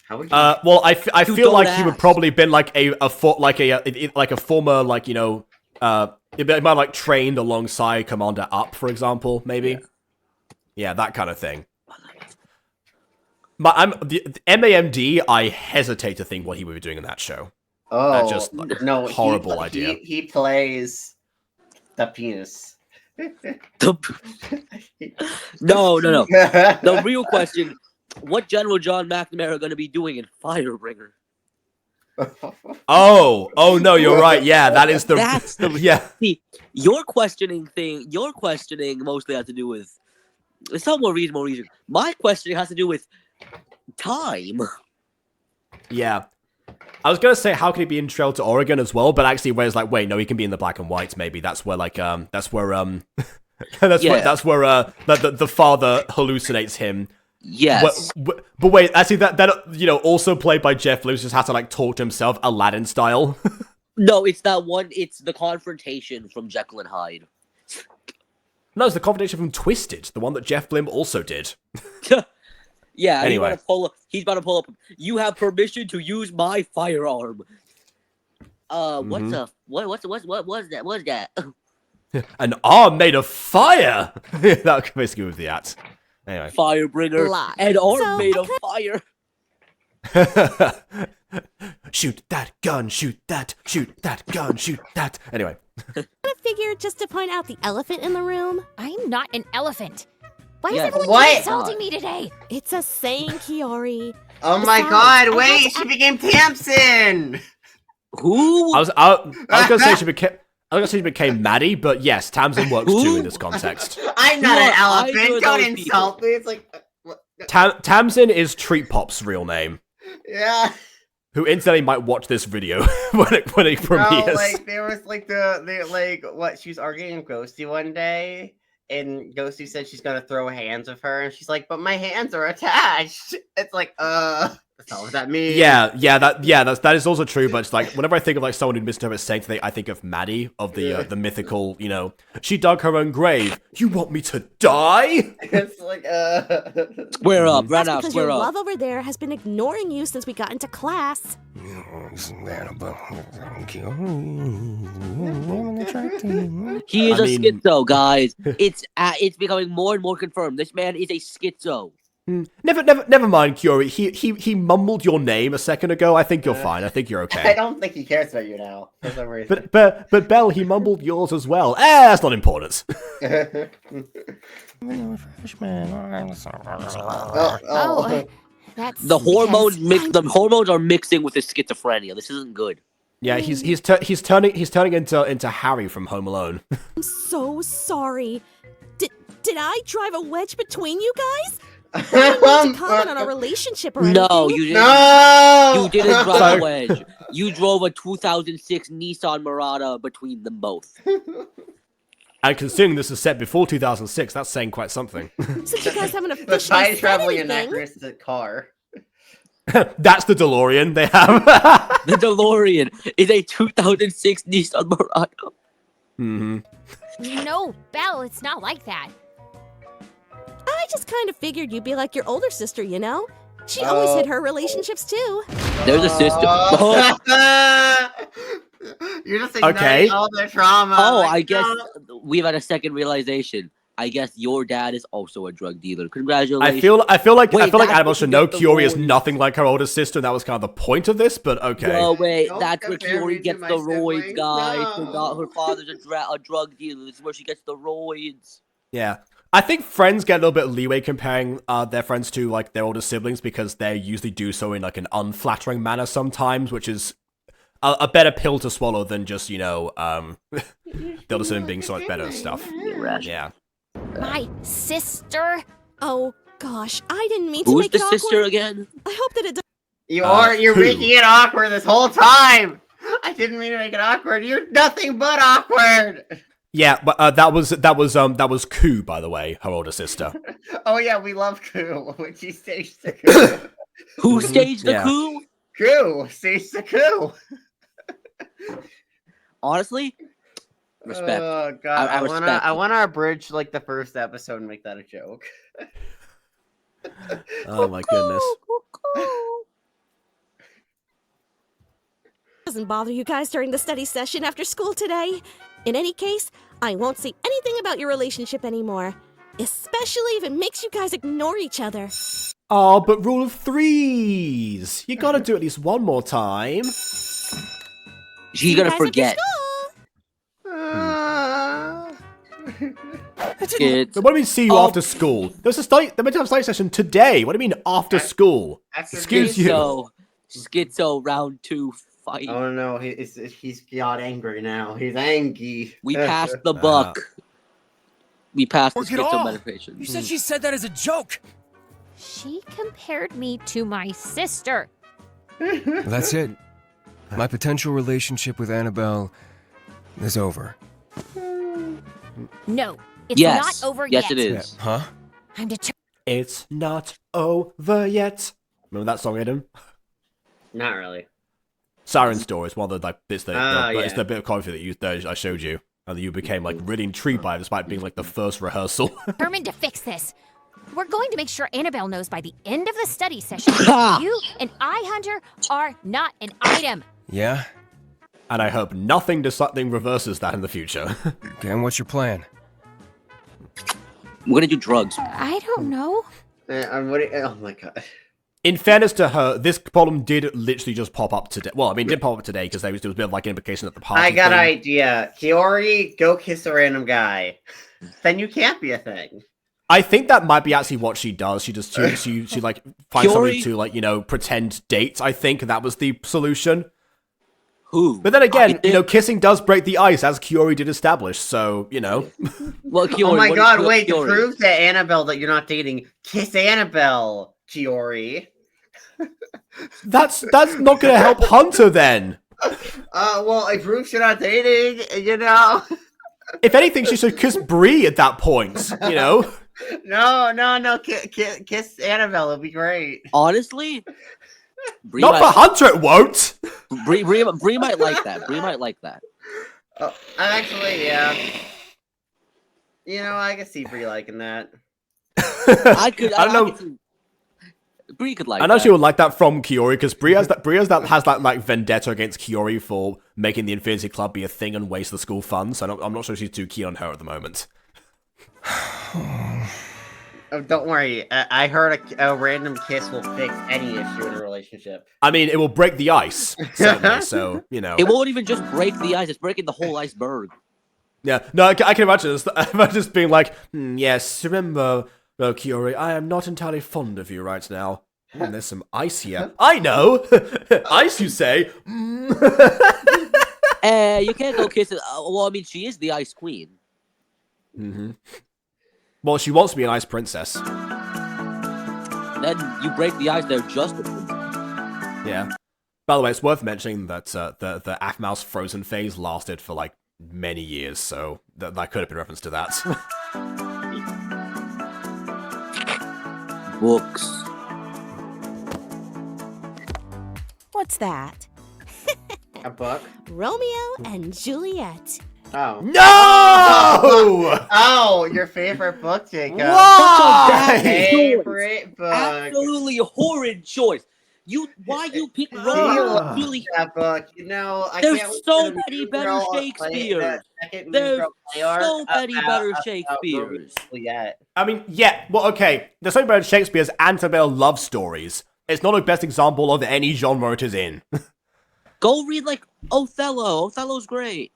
How would he? Well, I You feel don't like he would ask. probably been like a former like you know he might have, like trained alongside Commander Up, for example, maybe. Yeah, that kind of thing. The MAMD. I hesitate to think what he would be doing in that show. oh just, like, no, horrible idea. He plays the penis. No. The real question: what General John McNamara going to be doing in Firebringer? Oh no, you're right. Yeah, that is the. That's the yeah. See, your questioning mostly has to do with it's not more reasonable reason. My questioning has to do with time. Yeah. I was gonna say how could he be in Trail to Oregon as well, but actually where it's like, wait, no, he can be in the black and white, maybe. That's where like that's where the father hallucinates him. Yes. But wait, actually that you know, also played by Jeff Lewis, just has to like talk to himself Aladdin style. No, it's that one. It's the confrontation from Jekyll and Hyde. No, it's the confrontation from Twisted, the one that Jeff Blim also did. Yeah. Anyway. He's about to pull up. You have permission to use my firearm. What's that? What's that? An arm made of fire. That basically was the act. Anyway. Firebringer. Lie. An arm So, made I of fire. Shoot that gun, shoot that gun, shoot that. Anyway. I figure just to point out the elephant in the room? I'm not an elephant. Why Yes. is everyone What? insulting me today? It's a saying, Keori. Oh my Besides, god, I wait, had to she became Tamsin! Who? I was gonna say she became Maddie, but yes, Tamsin works too in this context. I'm not Who an are either elephant, of don't those insult me. It's like, Tamsin is Treat Pop's real name, yeah. who incidentally might watch this video when it premieres. No, like, there was, like, she was arguing with Ghosty one day, and Ghosty said she's gonna throw hands with her, and she's like, but my hands are attached. It's like, that's not what that means. That is also true. But it's like whenever I think of like someone who misinterprets saying something, I think of Maddie of the mythical. You know, she dug her own grave. You want me to die? It's like, Square up, right That's now, because your square up. love over there has been ignoring you since we got into class. He is I a mean- schizo, guys. It's becoming more and more confirmed. This man is a schizo. Never mind, Keori. He mumbled your name a second ago. I think you're fine. I think you're I okay. don't think he cares about you now, for some reason. But Belle, he mumbled yours as well. That's not important. That's The hormones because the hormones are mixing with his schizophrenia. This isn't good. Yeah, he's turning into Harry from Home Alone. I'm so sorry. Did I drive a wedge between you guys? I didn't mean to comment on our relationship or anything. No, you didn't. No! You didn't drive Sorry. a wedge. You drove a 2006 Nissan Murata between them both. And considering this is set before 2006, that's saying quite something. Since you guys haven't The officially time said traveling anything, anachronistic car. That's the DeLorean they have. The DeLorean is a 2006 Nissan Murata. hmm no, Belle, it's not like that. I just kind of figured you'd be like your older sister, you know? She always hid her relationships too. There's a sister. Oh, You're just Okay. ignoring all their trauma. oh, like, I guess no. we've had a second realization. I guess your dad is also a drug dealer. Congratulations. I feel like Wait, that's Annabelle what should you know get the Keori is roids. nothing like her older sister, and that was kind of the point of this. But okay. No, wait, Don't that's where compare me Keori to gets my the roids, siblings, guys. no. Her father's a drug dealer. This is where she gets the roids. Yeah. I think friends get a little bit of leeway comparing their friends to like their older siblings because they usually do so in like an unflattering manner sometimes, which is a better pill to swallow than just, you know, the older sibling being so much better and stuff. Yeah. My sister? Oh gosh, I didn't mean to Who's make the it sister awkward. again? I hope that it doesn't. You're who? making it awkward this whole time. I didn't mean to make it awkward. You're nothing but awkward. Yeah, but that was Koo, by the way, her older sister. Oh yeah, we love Koo when she staged the coup. Who staged the Yeah. coup? Koo staged the coup. Honestly, respect. Oh god, I respect it. I wanna abridge like the first episode and make that a joke. Oh my goodness. Doesn't bother you guys during the study session after school today. In any case, I won't say anything about your relationship anymore. Especially if it makes you guys ignore each other. Oh, but rule of threes. You gotta do at least one more time. She's You gonna guys after forget. school. Kids. What do you mean see you Oh. after school? There's a study session today. What do you mean after school? Excuse you. Schizo round 2 fight. Oh no, he's got angry now. He's angry. We passed the buck. We passed the Work it schizo all. medication. You said she said that as a joke. She compared me to my sister. That's it. My potential relationship with Annabelle is over. No, it's Yes. not over Yes, yet. it is. Huh? I'm determined. It's not over yet. Remember that song, Aiden? Not really. Siren Story is one of the like bits that it's yeah. the bit of choreography that I showed you, and that you became like really intrigued by it despite being like the first rehearsal. Determined to fix this. We're going to make sure Annabelle knows by the end of the study session Ha! that you and I Hunter are not an item. Yeah? And I hope nothing reverses that in the future. Okay, and what's your plan? We're gonna do drugs. I don't know. Oh my god. in fairness to her, this problem did literally just pop up today. Well, I mean, it did pop up today because there was a bit of like an implication at the party. I got an thing. idea. Keori, go kiss a random guy. Then you can't be a thing. I think that might be actually what she does. She just she like finds somebody Keori? to like, you know, pretend date. I think that was the solution. Who? But then again, you know, kissing does break the ice, as Keori did establish. So, you know. Well, Keori, Oh my what god, is wait, to Keori? prove to Annabelle that you're not dating, kiss Annabelle, Keori. That's not gonna help Hunter then. Well, it proves you're not dating, you know? If anything, she should kiss Bree at that point, you know? No, kiss Annabelle, it'll be great. Honestly, Bree Not for Hunter, it won't! Bree might like that. Bree might like that. Actually, yeah. You know, I can see Bree liking that. I don't know. Bree could like I know that. she would like that from Keori, because Bree has that like vendetta against Keori for making the Infinity Club be a thing and waste the school funds. I'm not sure she's too keen on her at the moment. Oh, don't worry. I heard a random kiss will fix any issue in a relationship. I mean, it will break the ice, certainly, so, you know. It won't even just break the ice; it's breaking the whole iceberg. Yeah, no, I can imagine this. I'm just being like, yes, remember, Keori, I am not entirely fond of you right now. There's some ice here. I know! Ice, you say? You can't go kiss it. Well, I mean, she is the Ice Queen. Mm-hmm. Well, she wants to be an ice princess. Then you break the ice, they're just a princess. Yeah. By the way, it's worth mentioning that the aphmau's frozen phase lasted for, like, many years, so that could have been reference to that. Books. What's that? A book? Romeo and Juliet. Oh. No! Oh, your favorite book, Jacob. Why? Favorite book. Absolutely horrid choice. Why you pick Do you Romeo love and Juliet? that book? You know, I There's can't wait so for the many new better girl Shakespeares. second There's new girl play arc so many better about Shakespeares. Romeo and Juliet. I mean, yeah, well, okay. There's something about Shakespeare's Annabelle love stories. It's not a best example of any genre it is in. Go read, like, Othello. Othello's great.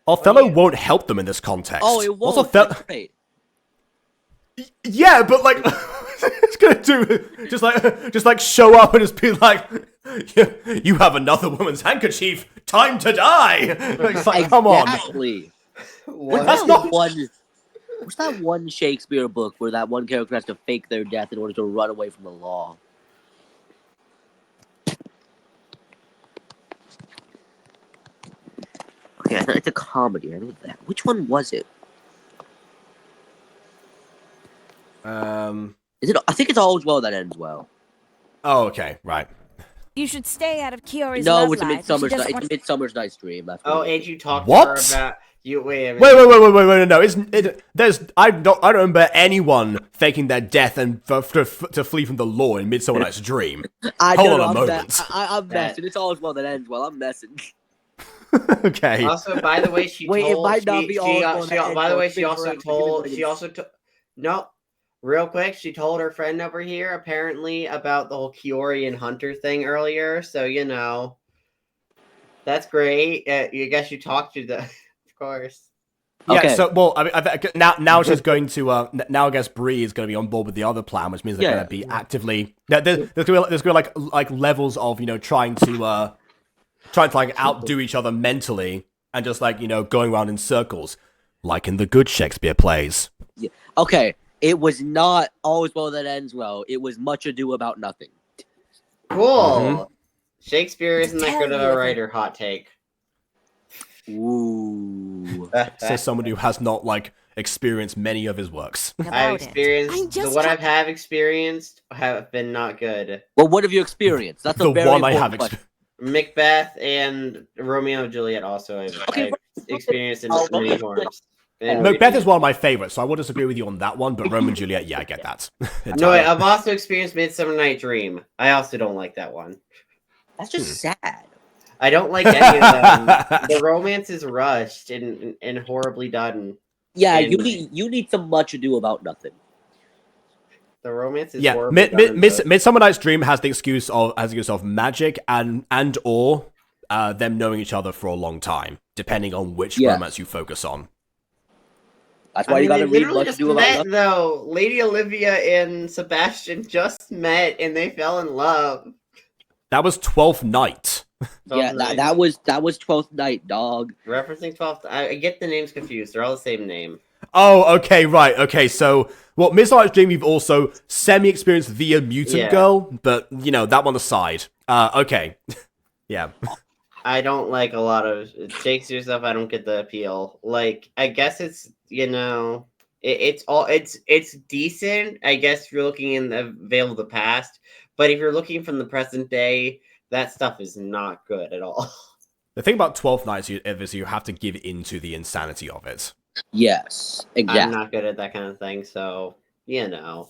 Othello won't help them in this context. Oh, it won't. What's Othello? That's great. Yeah, but like, it's gonna do just like show up and just be like, you have another woman's handkerchief. Time to die. It's like, come on. Exactly. What? That's not What's that one Shakespeare book where that one character has to fake their death in order to run away from the law? Okay, it's a comedy. I know that. Which one was it? Is it? I think it's Always Well That Ends Well. Oh, okay, right. You should stay out of Kiori's No, love it's a life. Midsummer's She Night. doesn't It's a want- Midsummer's Night's Dream. That's Oh, what it and is. you talked What? to her about you. Wait a minute. Wait, no, I don't remember anyone faking their death and to flee from the law in Midsummer Night's Dream. I Hold don't on a know, moment. I'm messing. It's Always Well That Ends Well. I'm messing. Okay. Also, by the way, she Wait, it told. might not be all By going to the end, way, so she also it's forever. told. She also told. No, real quick, she told her friend over here apparently about the whole Keori and Hunter thing earlier. So you know, that's great. You guess you talked to the, of course. Yeah, Okay. so, well, I mean, now she's going to, now I guess Bree is going to be on board with the other plan, which means they're Yeah. going to be actively, there's going to be like levels of, you know, trying to like outdo each other mentally and just like, you know, going around in circles, like in the good Shakespeare plays. Yeah. Okay, it was not Always Well That Ends Well. It was Much Ado About Nothing. Cool. Mhm. Shakespeare isn't that Tell good of you a if writer. Hot take. Ooh. Says someone who has not, like, experienced many of his works. I've about it. experienced I'm just what try- I have experienced have been not good. Well, what have you experienced? That's a The very one I important have question. Macbeth and Romeo and Juliet also I've experienced in many forms. And Macbeth is one of my favorites, so I will disagree with you on that one, but Romeo and Juliet, yeah, I get that. No, Entirely. wait, I've also experienced Midsummer Night Dream. I also don't like that one. That's just sad. I don't like any of them. The romance is rushed and horribly done. Yeah, And- you need some Much Ado About Nothing. The romance is Yeah, horribly done in both. Midsummer Night's Dream has the excuse of magic and or them knowing each other for a long time, depending on which Yes. romance you focus on. That's why you gotta they read literally much just to about met, love. though. Lady Olivia and Sebastian just met, and they fell in love. That was 12th Night. Yeah, that was 12th Night, dog. Referencing 12th. I get the names confused. They're all the same name. Oh, okay, right, okay, so, well, Midsummer Night's Dream, you've also semi-experienced via Mutant Yeah. Girl, but, you know, that one aside. Okay. Yeah. I don't like a lot of Shakespeare stuff. I don't get the appeal. Like, I guess it's, you know, it's decent. I guess if you're looking in the veil of the past, but if you're looking from the present day, that stuff is not good at all. The thing about 12th Night is you have to give into the insanity of it. Yes, I'm exactly. not good at that kind of thing, so you know.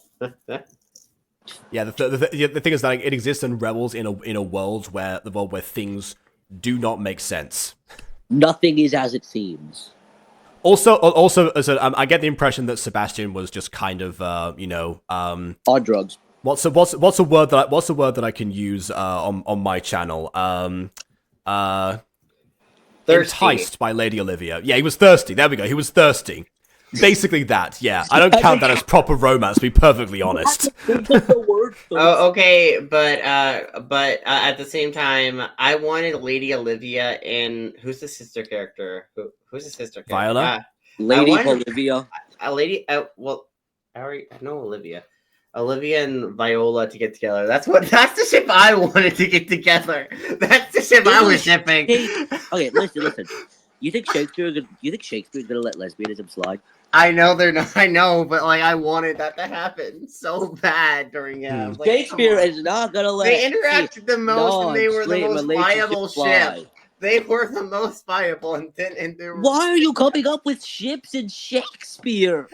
Yeah, the thing is that like, it exists and revels in a world where things do not make sense. Nothing is as it seems. Also, I get the impression that Sebastian was just kind of, On drugs. what's a word that I can use on my channel? Thirsty. Enticed by Lady Olivia. Yeah, he was thirsty. There we go. He was thirsty. Basically that. Yeah, I don't count that as proper romance. To be perfectly honest. The word Oh, okay, but at the same time, I wanted Lady Olivia and who's the sister character? Who's the sister character? Viola? Lady I wanted- Olivia. A lady. Well, I know Olivia. Olivia and Viola to get together. That's the ship I wanted to get together. That's the ship I was shipping. Okay, listen. You think Shakespeare's gonna let lesbianism slide? I know they're not. I know, but like I wanted that to happen so bad during Like, Shakespeare come on. is not gonna let. They interacted the most, and they were the non-straight most viable relationships slide. ship. They were the most viable, and they were Why are you coming up with ships in Shakespeare?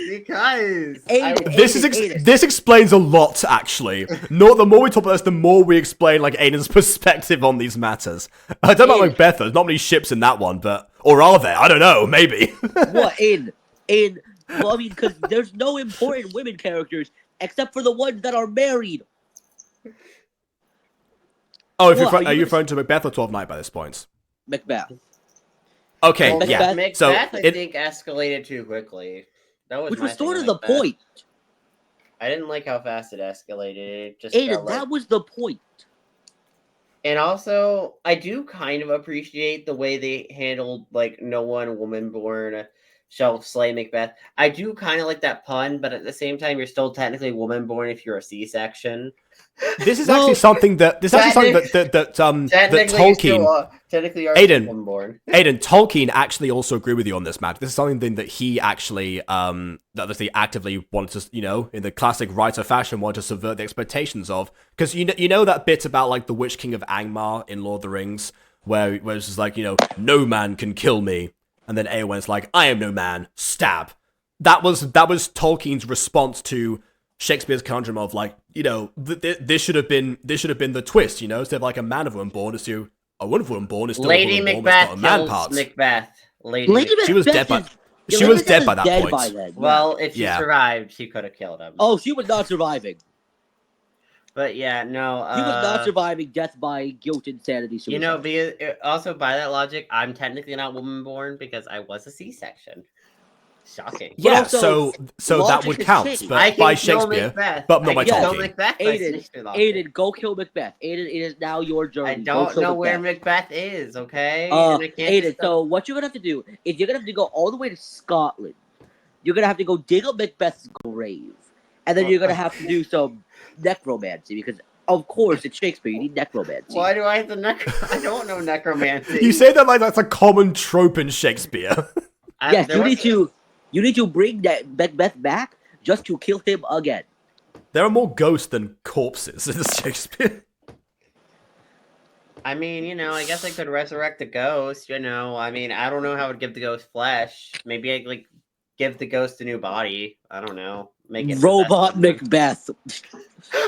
because This explains a lot, actually. No, the more we talk about this, the more we explain like Aiden's perspective on these matters. I don't know about Macbeth. There's not many ships in that one, or are there? I don't know. Maybe. What in? Well, I mean, because there's no important women characters except for the ones that are married. Oh, if What, are you referring to Macbeth or 12th Night by this point? Macbeth. Okay, Well, yeah. Macbeth, So I think escalated too quickly. That was Which my was thing sort with of the Macbeth. point. I didn't like how fast it escalated. It just Aiden, felt like... that was the point. And also, I do kind of appreciate the way they handled like no one woman born shall slay Macbeth. I do kind of like that pun, but at the same time, you're still technically woman born if you're a C-section. this is actually something that Tolkien. Technically, are Aiden. woman born. Aiden, Tolkien actually also agreed with you on this, Matt. This is something that he actually, that he actively wanted to, in the classic writer fashion, wanted to subvert the expectations of. Because you know that bit about like the Witch King of Angmar in Lord of the Rings, where it's just like, no man can kill me, and then Eowyn's like, I am no man, stab. That was Tolkien's response to Shakespeare's conundrum of like, this should have been the twist, instead of like a man of woman born is to a woman born is still Lady a woman born, Macbeth it's not a man kills part. Macbeth. Lady Macbeth. She was dead by that point. Then. Well, if she Yeah. survived, she could have killed him. Oh, she was not surviving. But yeah, no. She was not surviving death by guilt, insanity, suicide. Because also by that logic, I'm technically not woman born because I was a C-section. Shocking. Yeah, also, so that would logic is count, changed. but I by can kill Shakespeare, Macbeth. but not by I can kill Tolkien. Macbeth by Shakespeare logic. Aiden, go kill Macbeth. Aiden, it is now your journey. I Go don't kill know where Macbeth. Macbeth is, okay? And I can't Aiden, just- so what you're gonna have to do is you're gonna have to go all the way to Scotland. You're gonna have to go dig up Macbeth's grave, and then you're gonna have to do some necromancy because, of course, it's Shakespeare. You need necromancy. Why do I have to I don't know necromancy. You say that like that's a common trope in Shakespeare. Yes, you need to bring that Macbeth back just to kill him again. There are more ghosts than corpses in Shakespeare. I mean, I guess I could resurrect the ghost, I mean, I don't know how I would give the ghost flesh. Maybe I'd, like, give the ghost a new body. I don't know. Make it Robot Macbeth.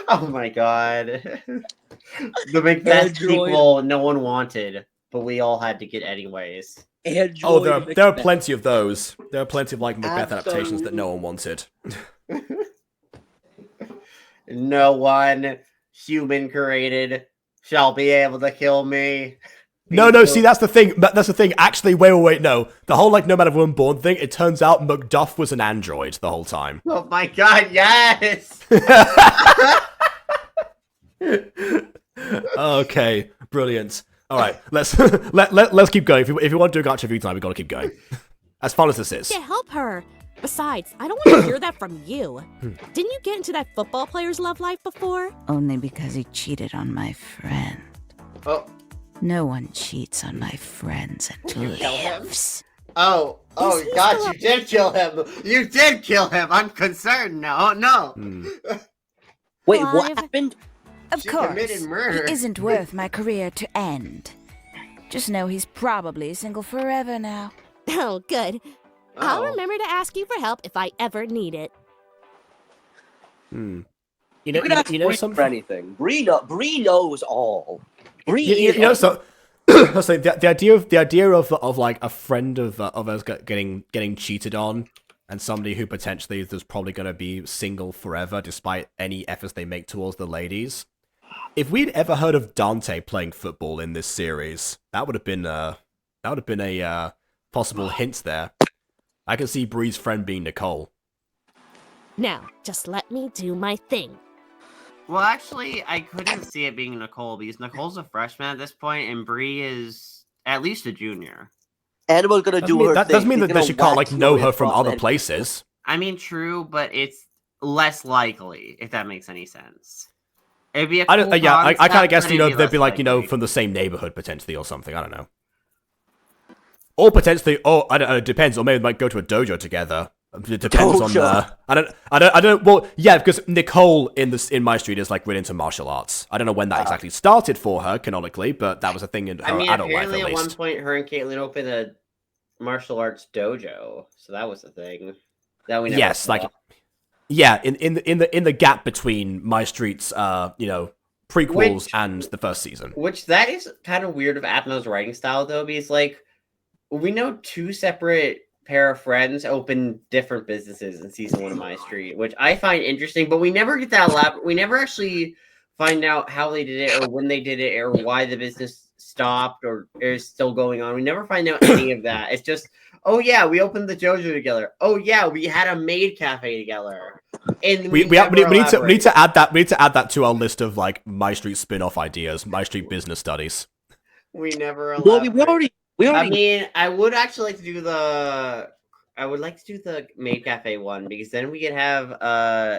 Oh my god. The Macbeth Android. sequel no one wanted, but we all had to get anyways. Android Oh, there are Macbeth. plenty of those. There are plenty of like Macbeth adaptations that Absolutely. no one wanted. No one human created shall be able to kill me. No, see, that's the thing. That's the thing. Actually, wait, no. The whole, like, no matter when born thing, it turns out Macduff was an android the whole time. Oh my god, yes! Okay, brilliant. All right, let's let's keep going. If you want to do a gacha review time, we gotta keep going. As fun as this is. To help her. Besides, I don't want to hear that from you. Didn't you get into that football player's love life before? Only because he cheated on my friend. Oh, No one cheats on my friends and lives. oh, Is he god, still you did kill him! You did kill him! I'm concerned now, oh no! Wait, Clive. what happened? Of She course, committed murder. he isn't worth my career to end. Just know he's probably single forever now. Oh, good. I'll Oh. remember to ask you for help if I ever need it. You You know, could ask you know Bree for something. anything. Bree knows all. Bree You know, so that's like the idea of like a friend of us getting cheated on, and somebody who potentially is probably going to be single forever despite any efforts they make towards the ladies. If we'd ever heard of Dante playing football in this series, that would have been a possible hint there. I can see Bree's friend being Nicole. Now, just let me do my thing. Well, actually, I couldn't see it being Nicole because Nicole's a freshman at this point, and Bree is at least a junior. Animal's gonna do her That thing. doesn't mean He's that gonna she can't wax like know you her from across other the- places. I mean, true, but it's less likely, if that makes any sense. It'd be a I cool don't. Yeah, I kind concept, of guess but you know it'd they'd be less like likely. from the same neighborhood potentially or something. I don't know. Or potentially, I don't know. It depends. Or maybe they might go to a dojo together. It depends on. Dojo. I don't. Well, yeah, because Nicole in MyStreet is like really into martial arts. I don't know when that exactly started for her canonically, but that was a thing in her I mean, adult life apparently at at one least. point, her and Caitlin opened a martial arts dojo, so that was a thing that we never Yes, saw. like yeah, in the gap between MyStreet's prequels Which- and the first season. Which that is kind of weird of Aphmau's writing style, though, because like we know two separate pair of friends open different businesses in season 1 of My Street, which I find interesting, but we never get that elaborate. We never actually find out how they did it or when they did it or why the business stopped or is still going on. We never find out any of that. It's just, oh yeah, we opened the Jojo together. Oh yeah, we had a maid cafe together. And We never need elaborate. to add that to our list of like MyStreet spin-off ideas, MyStreet business studies. We never Well, elaborate. we I already. mean, I would actually like to do the. I would like to do the Maid Cafe one because then we could have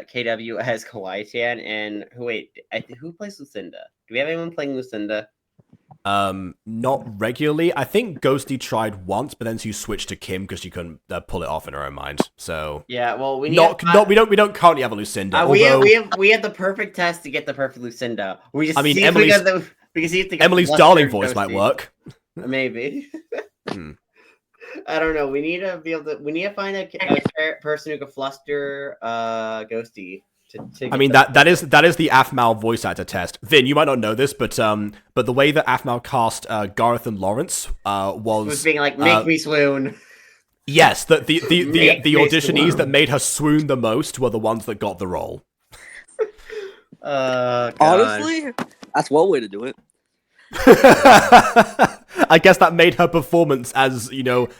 KW as Kawaii-chan and who plays Lucinda? Do we have anyone playing Lucinda? Not regularly. I think Ghosty tried once, but then she switched to Kim because she couldn't pull it off in her own mind. So Yeah, well, we need we don't currently have a Lucinda. we although have the perfect test to get the perfect Lucinda. We just I mean, see if we can see if they get Emily's flustered darling voice might Ghosty. work. Maybe. Hmm. I don't know. We need to be able to. We need to find a person who can fluster Ghosty. To I mean that is the aphmau voice actor test. Vin, you might not know this, but the way that aphmau cast Gareth and Lawrence was being like, make me swoon. yes, the Make me auditionees swoon. that made her swoon the most were the ones that got the role. God. Honestly, that's one way to do it. I guess that made her performance as,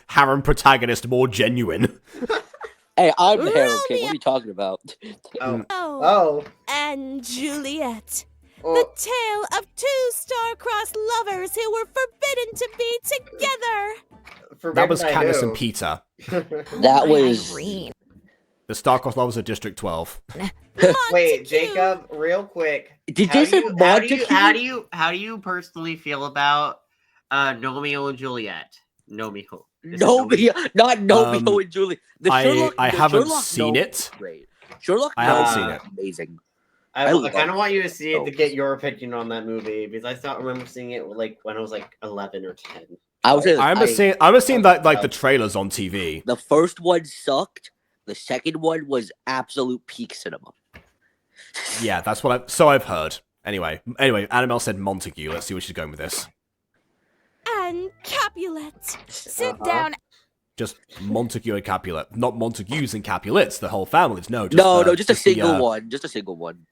harem protagonist more genuine. Hey, I'm the hero kid. What Romeo. are you talking about? Oh. Oh, Oh. and Juliet. The Oh. tale of two star-crossed lovers who were forbidden to be together. That was Forbidden by Katniss who? and Peter. That was. Irene. The Star-Crossed Lovers of District 12. Wait, Montague. Jacob, real quick. Did they say Montague? How do you personally feel about Romeo and Juliet? Nomeo. Is it Nomeo, not Nomeo Um, and Julie. The I the haven't Sherlock seen Gnomes it. is Great. Sherlock I haven't Gnomes seen is it. Amazing. I I kind of love want you to see it to those. get your opinion on that movie because I don't remember seeing it like when I was like 11 or 10. I was. I remember seeing that like the trailers on TV. The first one sucked. The second one was absolute peak cinema. Yeah, that's what I've heard. Anyway, Annabelle said Montague. Let's see where she's going with this. And Capulet. Sit down. Just Montague and Capulet. Not Montagues and Capulets, the whole family. No, Just a single the, one. Just a single one.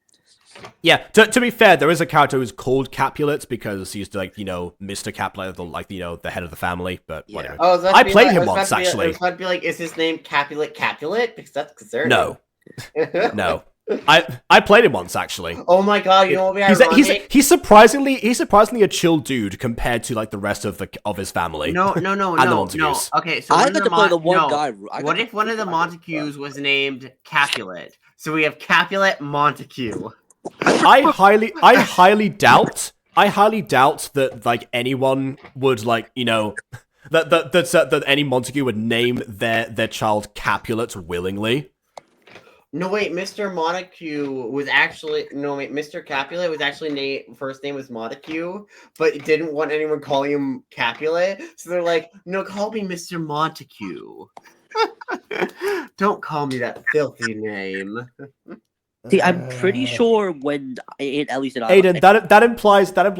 Yeah, to be fair, there is a character who's called Capulet because he's like, Mr. Capulet, the head of the family, but whatever. Oh, so I played him once, actually. I was about to be like, is his name Capulet? Because that's concerning. No. No. I played him once, actually. Oh my god, you know what would be ironic? He's surprisingly a chill dude compared to like the rest of his family. No. And the Montagues. Okay, so I got to play the one guy. What if one of the Montagues was named Capulet? So we have Capulet Montague. I highly doubt that like anyone would like that any Montague would name their child Capulet willingly. No wait, Mr. Capulet was actually first name was Montague, but didn't want anyone calling him Capulet, so they're like, no, call me Mr. Montague. Don't call me that filthy name. See, I'm pretty sure at least in Aiden, that implies that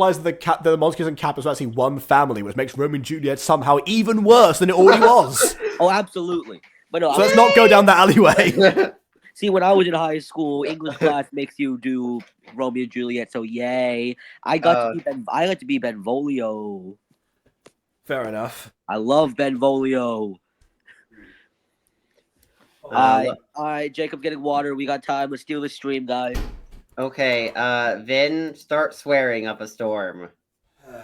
the Montagues and Cap is actually one family, which makes Romeo and Juliet somehow even worse than it already was. Oh, absolutely. But no, So let's not go down that alleyway. See, when I was in high school, English class makes you do Romeo and Juliet, so yay! I got to be Benvolio. Fair enough. I love Benvolio. Alright, Jacob getting water. We got time. Let's steal the stream, guys. Okay, Vin, start swearing up a storm.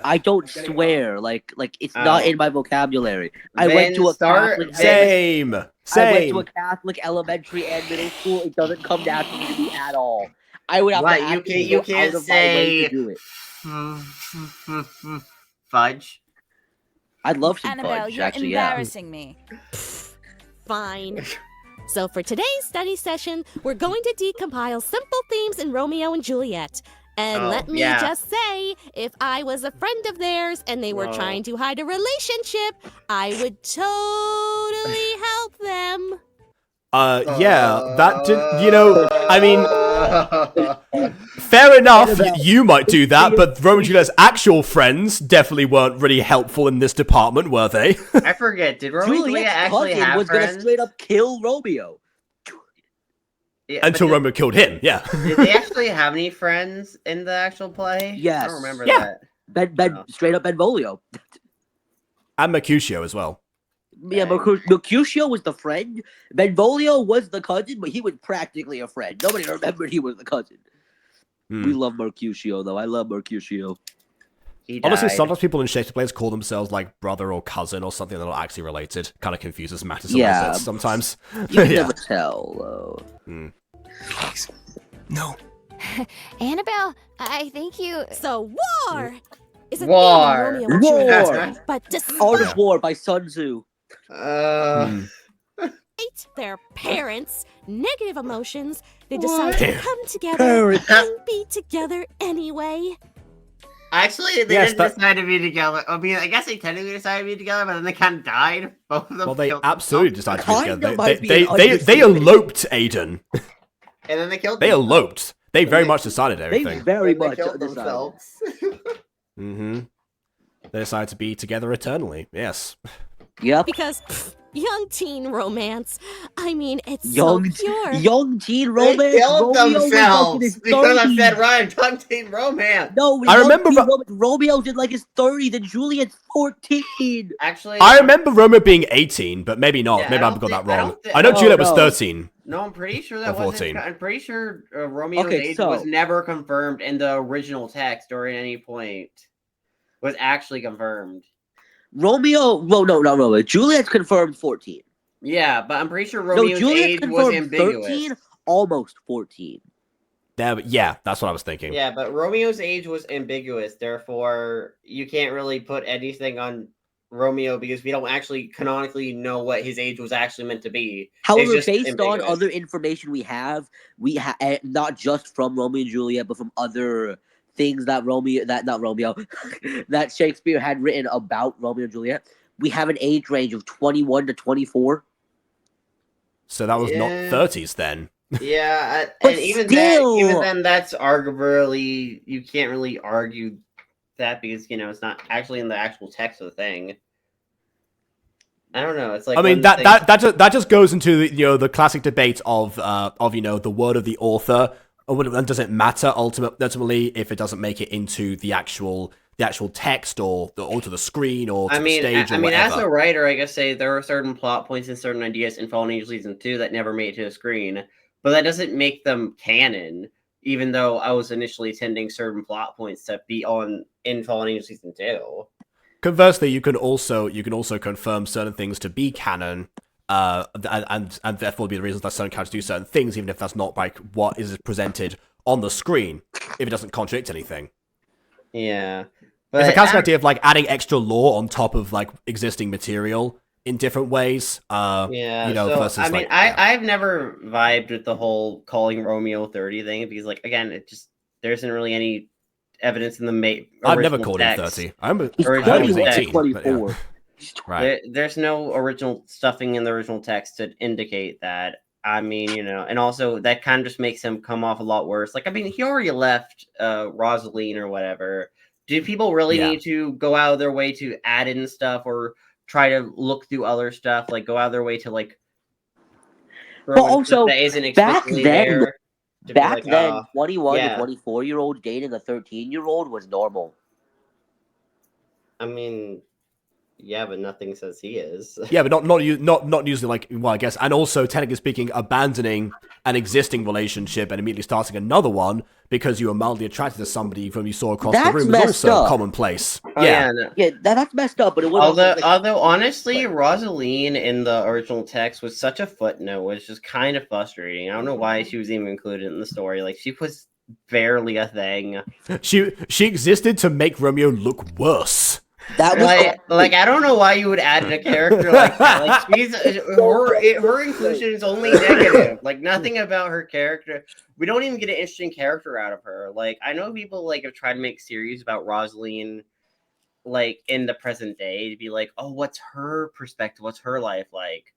I don't swear. Like it's not in my vocabulary. I Vin, went to a Catholic. Same. I went to a Catholic elementary and middle school. It doesn't come naturally to me at all. I would have to actually you go can't out of my way say to do it. Fudge. I'd love some Annabelle, fudge, you're actually, yeah. embarrassing me. Fine. So for today's study session, we're going to decompile simple themes in Romeo and Juliet. And let me just say, if I was a friend of theirs and they were trying to hide a relationship, I would totally help them. Yeah, that did, I mean, fair enough, you might do that, but Romeo and Juliet's actual friends definitely weren't really helpful in this department, were they? I forget, did Romeo and Juliet Juliet's actually cousin have was friends? gonna straight up kill Romeo. Yeah, Until Romeo killed him, yeah. Did they actually have any friends in the actual play? Yes. I don't remember that. Straight up Benvolio. And Mercutio as well. Yeah, Mercutio was the friend. Benvolio was the cousin, but he was practically a friend. Nobody remembered he was the cousin. We love Mercutio, though. I love Mercutio. Honestly, sometimes people in Shakespeare plays call themselves like brother or cousin or something that are not actually related. Kind of confuses matters a little bit sometimes. You can never tell, though. No. Annabelle, I think you. So war is a War. theme in Romeo and War. Juliet. But despite Art of War by Sun Tzu. their parents' negative emotions, they decide to come together Parents. and be together anyway. Actually, they didn't decide to be together. I mean, I guess they technically decided to be together, but then they kind of died. Both of them. Well, they killed absolutely themselves. decided to be Might together. be an They eloped, Aiden. And then they killed. They themselves. eloped. They very much decided They everything. very And they much killed decided. themselves. Mm-hmm. They decided to be together eternally. Yes. Yep. Because young teen romance, I mean, it's Young, so pure. young teen They romance. killed Romeo was like in themselves his because I 30s. said Ryan Young Teen Romance. No, I remember Romeo's in like his 30s and Juliet's 14. Actually, I remember Romeo being 18, but maybe not. Yeah, maybe I I don't got that think- I wrong. don't thi- I know Oh, Juliet was no. 13. No, I'm pretty sure that Or wasn't. 14. I'm pretty sure Romeo's Okay, age so- was never confirmed in the original text or at any point. Was actually confirmed. Romeo, no. Juliet's confirmed 14. Yeah, but I'm pretty sure No, Romeo's Juliet's age was confirmed ambiguous. 13, almost 14. Yeah, that's what I was thinking. Yeah, but Romeo's age was ambiguous. Therefore, you can't really put anything on Romeo because we don't actually canonically know what his age was actually meant to be. However, just based on ambiguous. other information we have, not just from Romeo and Juliet, but from other things that that Shakespeare had written about Romeo and Juliet, we have an age range of 21 to 24. So that was not Yeah. 30s then. Yeah, But and even still- then, that's arguably you can't really argue that because it's not actually in the actual text of the thing. I don't know. It's like I mean that just goes into the classic debate of the word of the author, and does it matter ultimately if it doesn't make it into the actual text or to the screen or to the stage or whatever. As a writer, I guess there are certain plot points and certain ideas in Fallen Angel Season 2 that never made it to the screen, but that doesn't make them canon. Even though I was initially intending certain plot points to be in Fallen Angel Season 2. Conversely, you can also confirm certain things to be canon, and therefore be the reasons that certain characters do certain things, even if that's not like what is presented on the screen, if it doesn't contradict anything. Yeah, but it's a classic idea of like adding extra lore on top of like existing material in different ways. Versus, I've never vibed with the whole calling Romeo 30 thing because, like, again, there isn't really any evidence in the I've never called text. him 30. I was 18. 24. Right. There's no original stuffing in the original text to indicate that. I mean, and also that kind of just makes him come off a lot worse. Like, I mean, he already left Rosaline or whatever. Do people really need to go out of their way to add in stuff or try to look through other stuff? Like, go out of their way to, like, but also, that isn't explicitly there? Back then, 21 to 24-year-old dating a 13-year-old was normal. I mean, yeah, but nothing says he is. Yeah, but not using like, well, I guess, and also technically speaking, abandoning an existing relationship and immediately starting another one because you were mildly attracted to somebody from you saw across the room is also commonplace. That's messed up. But it was although honestly, Rosaline in the original text was such a footnote, which is just kind of frustrating. I don't know why she was even included in the story. Like, she was barely a thing. She existed to make Romeo look worse. That was like I don't know why you would add in a character like that. Like, her inclusion is only negative. Like, nothing about her character. We don't even get an interesting character out of her. Like, I know people like have tried to make series about Rosaline, like in the present day, to be like, oh, what's her perspective? What's her life like?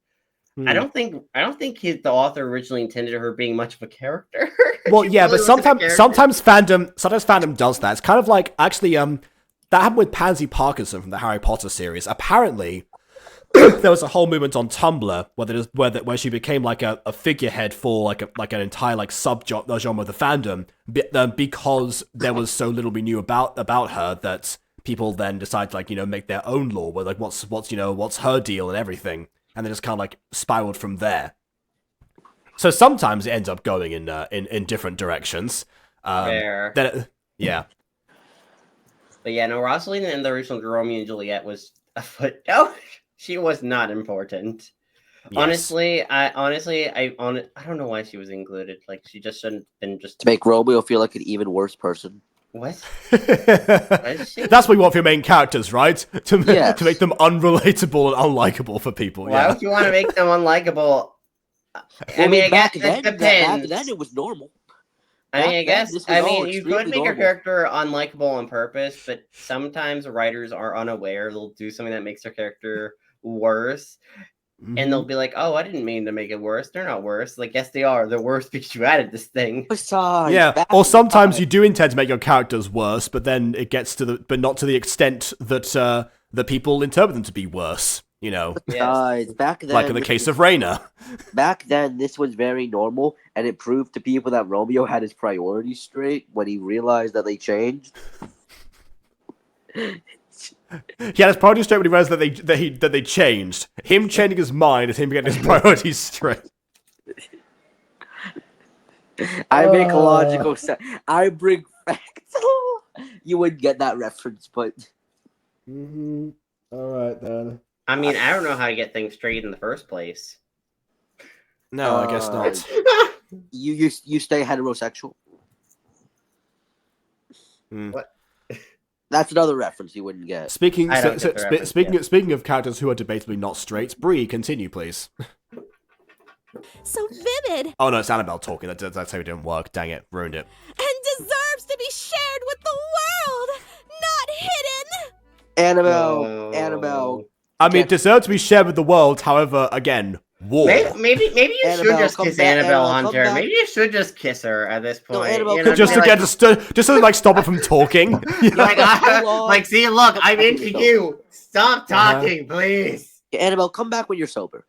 I don't think the author originally intended her being much of a character. Well, yeah, but sometimes fandom does that. It's kind of like actually that happened with Pansy Parkinson from the Harry Potter series. Apparently, there was a whole movement on Tumblr where she became like a figurehead for like an entire like genre of the fandom because there was so little we knew about her that people then decided to, like, make their own lore where like what's her deal and everything, and then just kind of like spiraled from there. So sometimes it ends up going in different directions. Yeah. But yeah, no, Rosaline in the original Romeo and Juliet was a footnote. She was not important. Yes. Honestly, I don't know why she was included. Like, she just shouldn't have been just... To make Romeo feel like an even worse person. What? That's what you want for your main characters, right? To make them unrelatable and unlikable for people. Why would you want to make them unlikable? I mean, back then it was normal. I mean, you could make a character unlikable on purpose, but sometimes writers are unaware. They'll do something that makes their character worse, and they'll be like, "Oh, I didn't mean to make it worse. They're not worse." Like, yes, they are. They're worse because you added this thing. Besides, or sometimes you do intend to make your characters worse, but then it gets but not to the extent that the people interpret them to be worse. Besides, back then, like in the case of Raina. Back then, this was very normal, and it proved to people that Romeo had his priorities straight when he realized that they changed. He had his priorities straight when he realized that they changed. Him changing his mind is him getting his priorities straight. I make logical sense. I bring facts. You wouldn't get that reference, but... All right, then. I mean, I don't know how to get things straight in the first place. No, I guess not. You stay heterosexual. What? That's another reference you wouldn't get. Speaking of characters who are debatably not straight, Bree, continue, please. So vivid. Oh no, it's Annabelle talking. That's how it didn't work. Dang it, ruined it. And deserves to be shared with the world, not hidden. Annabelle. I mean, deserve to be shared with the world. However, again, war. Maybe you should Annabelle, just come kiss back, Annabelle Annabelle, come Hunter. back. Maybe you should just kiss her at this No, point. Annabelle, you come know, Just be to like, just to like stop her from talking. like, Hold on. like, see, look, I'm into Yourself. you. Stop talking, please. Annabelle, come back when you're sober.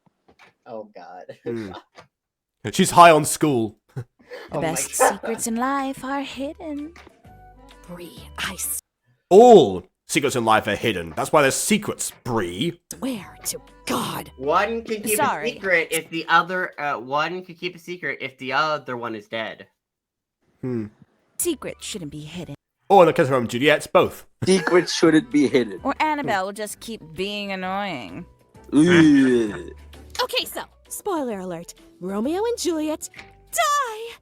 Oh God. She's high on school. The Oh my best God. secrets in life are hidden. Bree, I All secrets in life are hidden. That's why there's secrets, Bree. swear to God. One can keep Sorry. a secret if the other. One can keep a secret if the other one is dead. Secrets shouldn't be hidden. Or in the case of Romeo and Juliet, it's both. Secrets shouldn't be hidden. Or Annabelle will just keep being annoying. Ugh. Okay, so, spoiler alert. Romeo and Juliet die.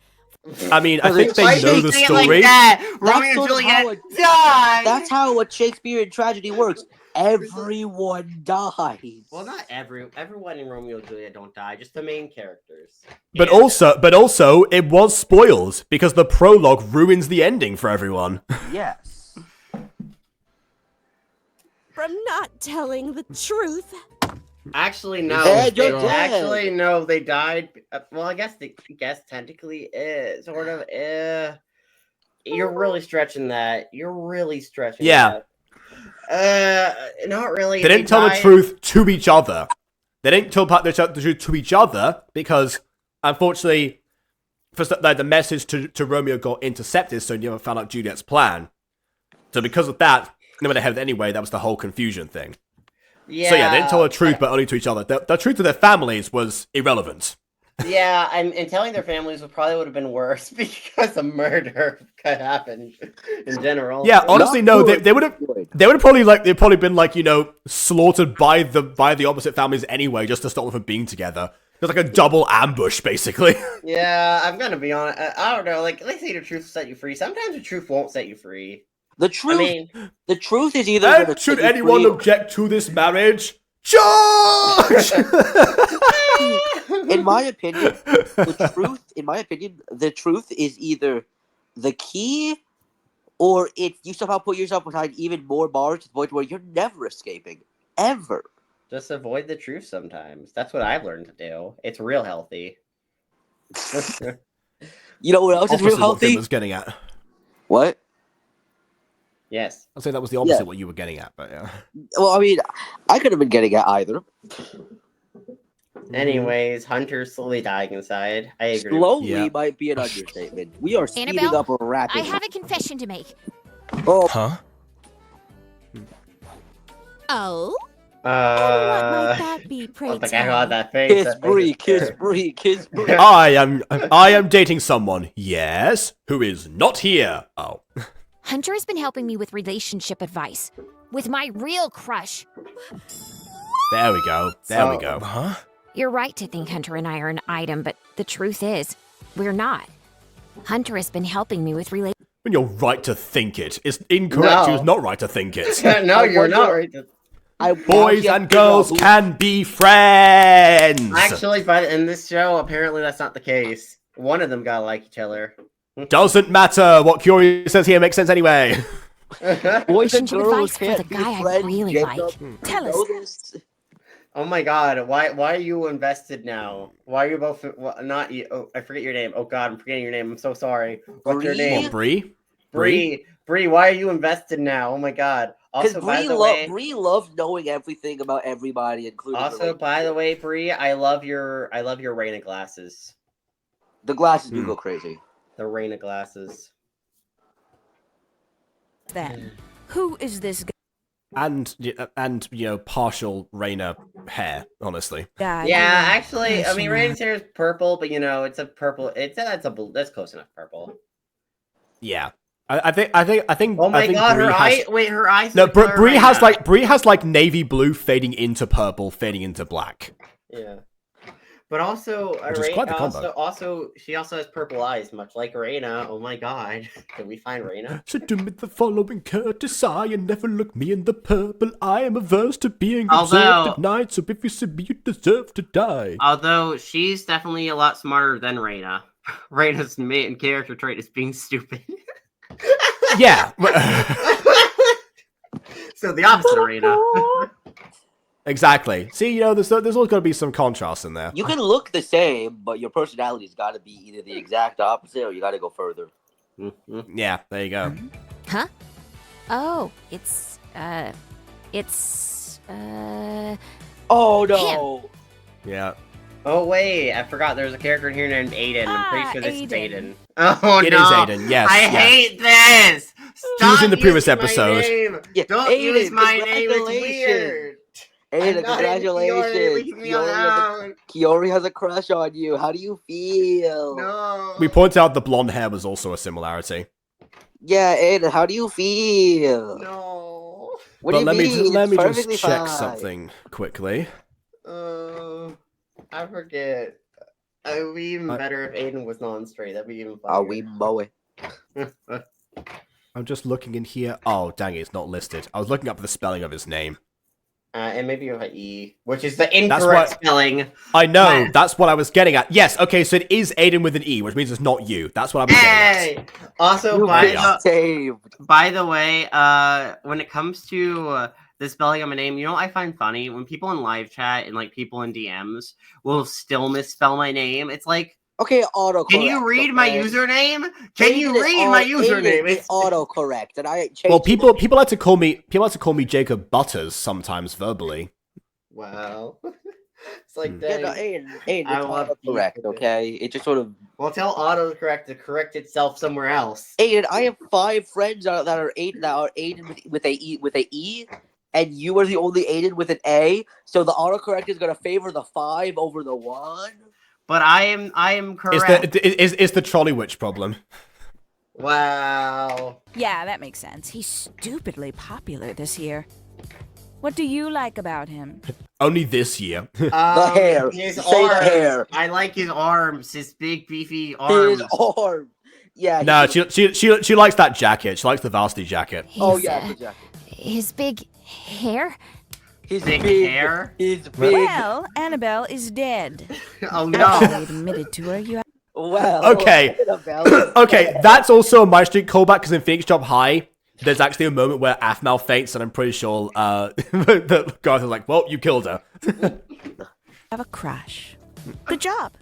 I mean, I think Why they do know you the say it like story. that? Romeo and sort of how Juliet it- die. That's how a Shakespearean tragedy works. Everyone dies. Well, not everyone in Romeo and Juliet don't die, just the main characters. But And- also, it was spoiled because the prologue ruins the ending for everyone. Yes. From not telling the truth. Actually, no. Ed, you're dead. Actually, no. They died. Well, I guess technically, sort of. You're really stretching that. You're really stretching. Yeah. That. Not really. They didn't tell the truth to each other. They didn't tell the truth to each other because, unfortunately, the message to Romeo got intercepted, so he never found out Juliet's plan. So because of that, they went ahead anyway. That was the whole confusion thing. Yeah. So yeah, they didn't tell the truth, but only to each other. The truth to their families was irrelevant. Yeah, and telling their families would have been worse because a murder could happen in general. Yeah, honestly, no. They would have. Good. They would have probably been like, slaughtered by the opposite families anyway, just to stop them from being together. There's like a double ambush, basically. Yeah, I'm gonna be honest. I don't know. Like, they say the truth will set you free. Sometimes the truth won't set you free. The truth. I mean, The truth is either. And gonna should set you anyone free- object to this marriage? Charge! in my opinion, the truth is either the key, or if you somehow put yourself behind even more bars to the point where you're never escaping, ever. just avoid the truth sometimes. That's what I've learned to do. It's real healthy. You know what else is Opposite real what healthy? Finn was getting at. What? Yes. I'd say that was the opposite Yeah. of what you were getting at, but yeah. Well, I mean, I could have been getting at either. Anyways, Hunter's slowly dying inside. I agree. Slowly Yeah. might be an understatement. We are speeding Annabelle, up rapidly. I have a confession to make. Oh, Huh? Oh? And what might Uh, that be, pray oh my tell? God, that face. kiss that face Bree, is kiss good. Bree, kiss Bree. I am dating someone, yes, who is not here. Oh. Hunter has been helping me with relationship advice. With my real crush. There we go. There we go. Huh? You're right to think Hunter and I are an item, but the truth is, we're not. Hunter has been helping me with relationship. When you're right to think it, it's incorrect. No. You're not right to think it. No, I you're not wonder- right. Boys and girls can be friends. Actually, in this show, apparently that's not the case. One of them gotta like each other. Doesn't matter. What Keori says here makes sense anyway. Boys and Relationship girls advice for can't the be guy I friends, really Jacob. like. Tell You us. know this? Oh my God! Why are you invested now? Why are you both not you? Oh, I forget your name. Oh God, I'm forgetting your name. I'm so sorry. What's your Bree? name? What, Bree? Bree, why are you invested now? Oh my God! Because Also, by the way, Bree loves knowing everything about everybody, including also by the way, Bree, I love your Raina glasses. the glasses do go crazy. The Raina glasses. Then, who is this And partial Raina hair. Honestly, guy? Yeah, doing? actually, I mean, Raina's hair is purple, but it's a purple. That's close enough purple. yeah. I think. Oh my I think God, Bree her has, eye. Wait, her eyes. No, are the color of Bree Raina. has like navy blue fading into purple, fading into black. Yeah. But also, Which is quite the combo. she also has purple eyes, much like Raina. Oh my God, can we find Raina? So do me the following courtesy and never look me in the purple. I am averse to being observed Although- at night, so if you see me, you deserve to die. Although she's definitely a lot smarter than Raina. Raina's main character trait is being stupid. Yeah. So the opposite of Raina. exactly. See, there's always got to be some contrast in there. You can look the same, but your personality's got to be either the exact opposite or you got to go further. Yeah, there you go. Huh? Oh, Oh no! Yeah. Oh wait, I forgot there's a character in here named Aiden. I'm pretty sure this is Aiden. Aiden. Oh It no, is Aiden, yes. I yes. hate this. He was in the Stop previous using my episode. name. Yeah, Don't Aiden, use my name. It's congratulations. weird. Aiden, I'm not congratulations! Keori, leave me alone. Kiori has a crush on you. How do you feel? No. We pointed out the blonde hair was also a similarity. Yeah, Aiden, how do you feel? No. What But do you let mean? me It's just perfectly check fine. something quickly. I forget. It would be even better if Aiden was non-straight. That'd be even funnier. Are we moe? I'm just looking in here. Oh, dang it, it's not listed. I was looking up the spelling of his name. And maybe with an E, which is the incorrect what- spelling. I know, What? that's what I was getting at. Yes, okay, so it is Aiden with an E, which means it's not you. That's what I was getting at. Hey! Also, You by Yeah. the, saved. by the way, when it comes to the spelling of my name, you know what I find funny? When people in live chat and like people in DMs will still misspell my name. It's like, Okay, autocorrect. can you read my okay? username? Can you read my username? It's autocorrect, and I changed. Well, people like to call me Jacob Butters sometimes verbally. Wow. It's like, Yeah, dang. no, Aiden, it's I love autocorrect. people. Okay, it just sort of. Well, tell autocorrect to correct itself somewhere else. Aiden, I have 5 friends that are Aiden with a E, and you are the only Aiden with an A. So the autocorrect is gonna favor the 5 over the 1. But I am correct. It's the trolley witch problem. Wow. Yeah, that makes sense. He's stupidly popular this year. What do you like about him? Only this year. The hair. His Say the arms. hair. I like his arms. His big beefy arms. His arm. Yeah. No, he's- she likes that jacket. She likes the varsity jacket. Oh his, yeah, the jacket. his big hair. His Big hair? His big. Well, Annabelle is dead. Oh I no. admitted to her you Well. Okay. Annabelle. Okay, that's also a MyStreet callback because in Phoenix Job High, there's actually a moment where aphmau faints, and I'm pretty sure the guys are like, "Well, you killed her." have a crush. Good job.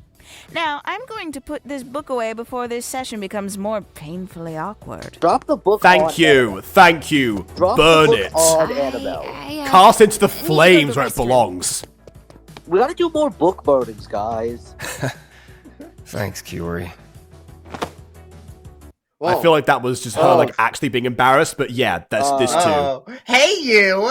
Now, I'm going to put this book away before this session becomes more painfully awkward. Drop the book. Thank on you, thank you. Drop Burn the book it. on Annabelle. Cast into the I need to go to flames the where it restroom. belongs. We gotta do more book burnings, guys. Thanks, Keori. I feel like that was just her like actually being embarrassed, but yeah, that's this too. Oh. Hey you.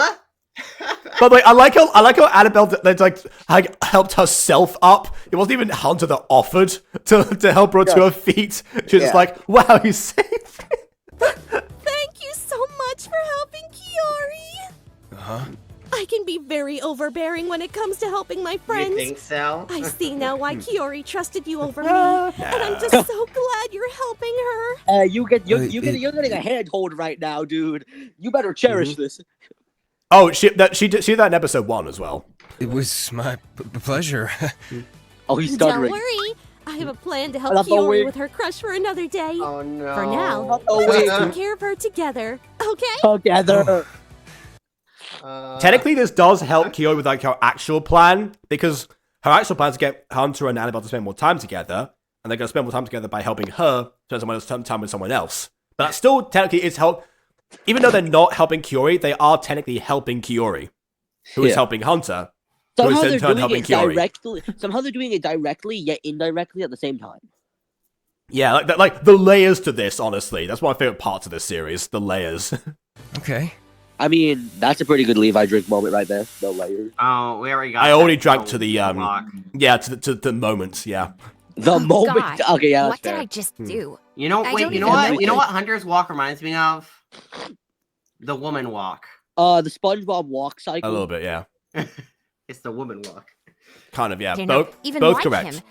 By the way, I like how Annabelle like helped herself up. It wasn't even Hunter that offered to help her to her feet. She was just like, "Wow, you saved me." Thank you so much for helping Keori. Uh-huh. I can be very overbearing when it comes to helping my You friends. think so? I see now why Keori trusted you over me. And I'm just so glad you're helping her. You're getting a handhold right now, dude. You better cherish this. Oh, she did that in episode 1 as well. It was my pleasure. Oh, he's Don't stuttering. worry. I have a plan to help Not the Keori wig. with her crush for another day. Oh no. For now, Not the let's wig. take care of her together, okay? Together. Technically, this does help Keori with like her actual plan, because her actual plan is to get Hunter and Annabelle to spend more time together, and they're going to spend more time together by helping her spend time with someone else. But that still technically is help. Even though they're not helping Keori, they are technically helping Keori, who is helping Hunter, who Somehow is in they're turn doing helping it Keori. directly. Somehow they're doing it directly yet indirectly at the same time. Yeah, like the layers to this. Honestly, that's one of my favorite parts of this series. The layers. Okay. I mean, that's a pretty good Levi drink moment right there. No layers. Oh, we already got. I that already drank to the block. to the moment. Yeah. The Oh, moment. God. Okay, yeah, that's What did fair. I just do? You know, I wait. don't You know even what? know You know it. what? Hunter's walk reminds me of the woman walk. The SpongeBob walk cycle. A little bit. Yeah. It's the woman walk. Kind of. Yeah. You're Both. not even Both like correct. him.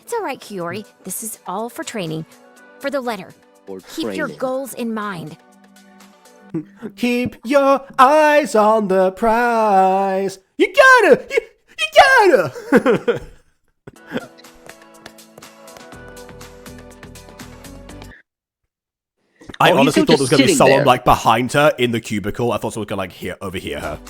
It's all right, Keori. This is all for training. For the letter. Or Keep your training. goals in mind. Keep your eyes on the prize. You gotta. You gotta. I Oh, he's honestly still thought there was just gonna be sitting someone there. like behind her in the cubicle. I thought someone was gonna like overhear her.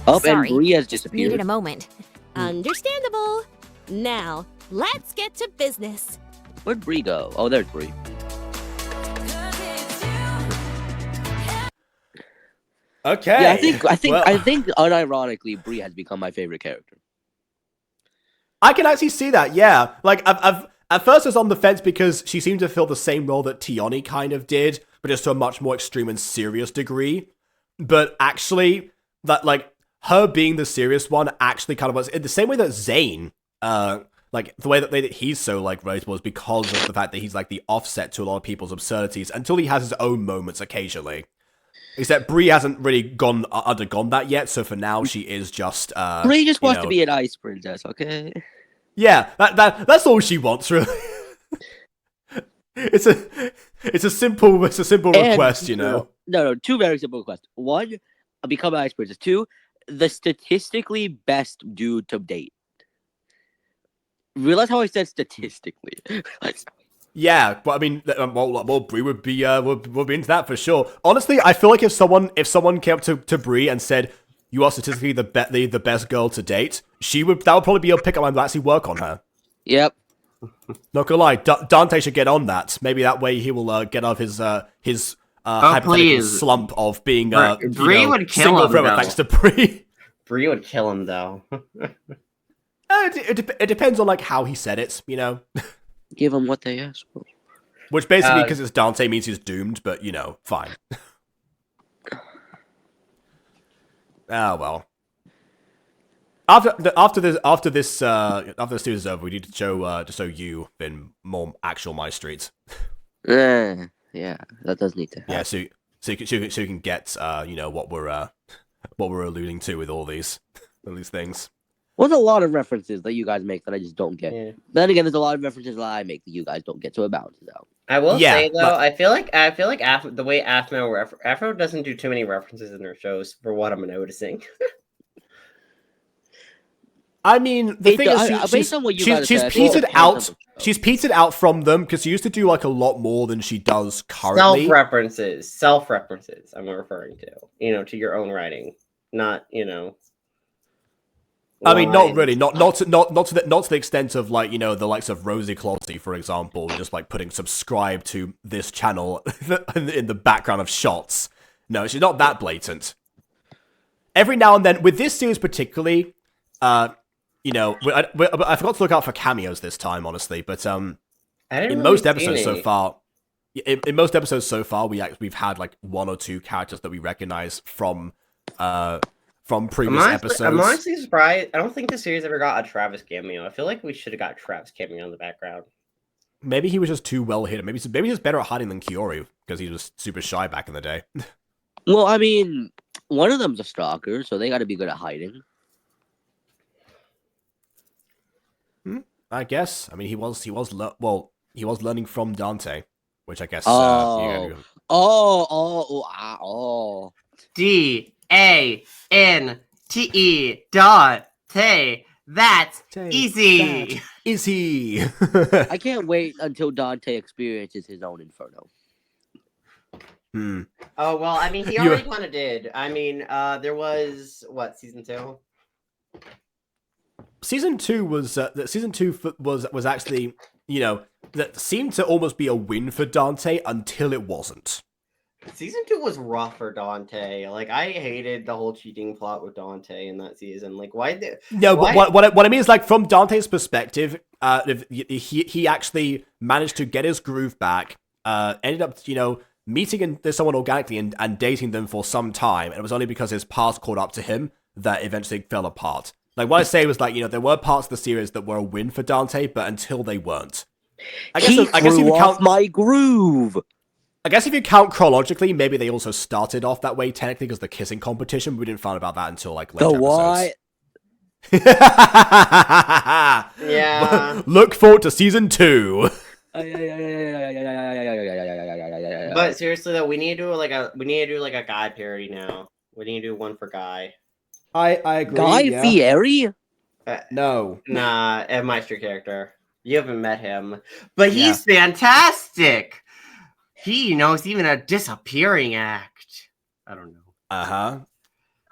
Oh, Sorry, and Bree has just disappeared. needed a moment. Understandable. Now, let's get to business. Where'd Bree go? Oh, there's Bree. Okay. Yeah, I think Well, unironically, Bree has become my favorite character. I can actually see that. Yeah, like I've at first I was on the fence because she seemed to fill the same role that Tioni kind of did, but just to a much more extreme and serious degree. But actually, that like her being the serious one actually kind of was in the same way that Zane, like the way that he's so like relatable is because of the fact that he's like the offset to a lot of people's absurdities until he has his own moments occasionally. Except Bree hasn't really undergone that yet, so for now she is just Bree just wants to be an ice princess, okay? Yeah, that's all she wants, really. It's a simple request, you know. No, two very simple requests. One, become an ice princess. Two, the statistically best dude to date. Realize how I said statistically. Yeah, but I mean, well, Bree would be into that for sure. Honestly, I feel like if someone came up to Bree and said, "You are statistically the best girl to date," that would probably be a pickup line to actually work on her. Yep. Not gonna lie, Dante should get on that. Maybe that way he will get out of his hypothetical slump of being Bree would kill single him, forever though. thanks to Bree. Bree would kill him though. It depends on like how he said it, you know. Give them what they ask for. Which basically, because it's Dante, means he's doomed. But you know, fine. Ah well. After this series is over, we need to show you in more actual MyStreet. Yeah, that does need to happen. Yeah, so you can get what we're alluding to with all these things. Well, there's a lot of references that you guys make that I just don't get. Yeah. Then again, there's a lot of references that I make that you guys don't get, so it balances out. I will say though, but- I feel like the way aphmau doesn't do too many references in their shows, for what I'm noticing. I mean, the thing is, based on what you guys she's said, petered well, out. She's petered out from them because she used to do like a lot more than she does currently. Self references. I'm referring to, to your own writing, not. I mean, not lines. really, not to the extent of like the likes of Rosie Closty, for example, just like putting subscribe to this channel in the background of shots. No, she's not that blatant. Every now and then, with this series particularly, I forgot to look out for cameos this time, honestly. But in most episodes so far, we've had like one or two characters that we recognize from previous episodes. I'm honestly surprised. I don't think the series ever got a Travis cameo. I feel like we should have got Travis cameo in the background. Maybe he was just too well hidden. Maybe he was better at hiding than Keori because he was super shy back in the day. Well, I mean, one of them's a stalker, so they got to be good at hiding. I guess. I mean, he was learning from Dante, which I guess. DANTE. That's easy. Easy. I can't wait until Dante experiences his own inferno. Oh well, I mean, he already kind of did. I mean, there was season 2. Season 2 was actually that seemed to almost be a win for Dante until it wasn't. Season 2 was rough for Dante. Like, I hated the whole cheating plot with Dante in that season. Like, but what I mean is, like, from Dante's perspective, he actually managed to get his groove back. Ended up, meeting someone organically and dating them for some time. And it was only because his past caught up to him that eventually fell apart. Like, what I say was, like, there were parts of the series that were a win for Dante, but until they weren't. I guess if you count my groove. I guess if you count chronologically, maybe they also started off that way technically because the kissing competition. But we didn't find out about that until like later episodes. Yeah. Look forward to season 2. But seriously though, we need to do like a Guy parody now. We need to do one for Guy. I agree. Guy Fieri? No. Nah, a MyStreet character. You haven't met him, but he's fantastic. He knows even a disappearing act. I don't know.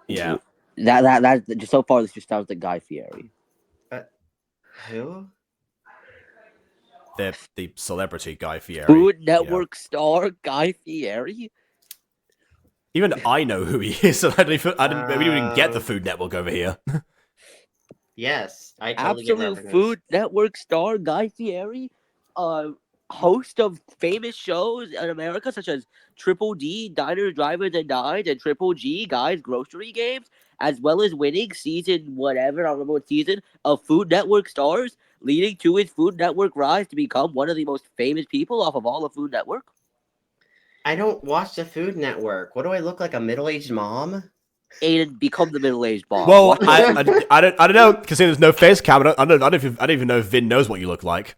Yeah. That just so far this just sounds like Guy Fieri. Who? The celebrity Guy Fieri. Food Network star Guy Fieri. Even I know who he is. So we didn't even get the Food Network over here. Yes, I totally get Absolute reference. Food Network star Guy Fieri, host of famous shows in America such as Triple D, Diners, Drivers, and Dines, and Triple G, Guys Grocery Games, as well as winning season whatever, I don't remember what season, of Food Network stars, leading to his Food Network rise to become one of the most famous people off of all of Food Network. I don't watch the Food Network. What do I look like, a middle-aged mom? Aiden, become the middle-aged mom. Well, I don't know, because there's no face cam. I don't even know if Vin knows what you look like.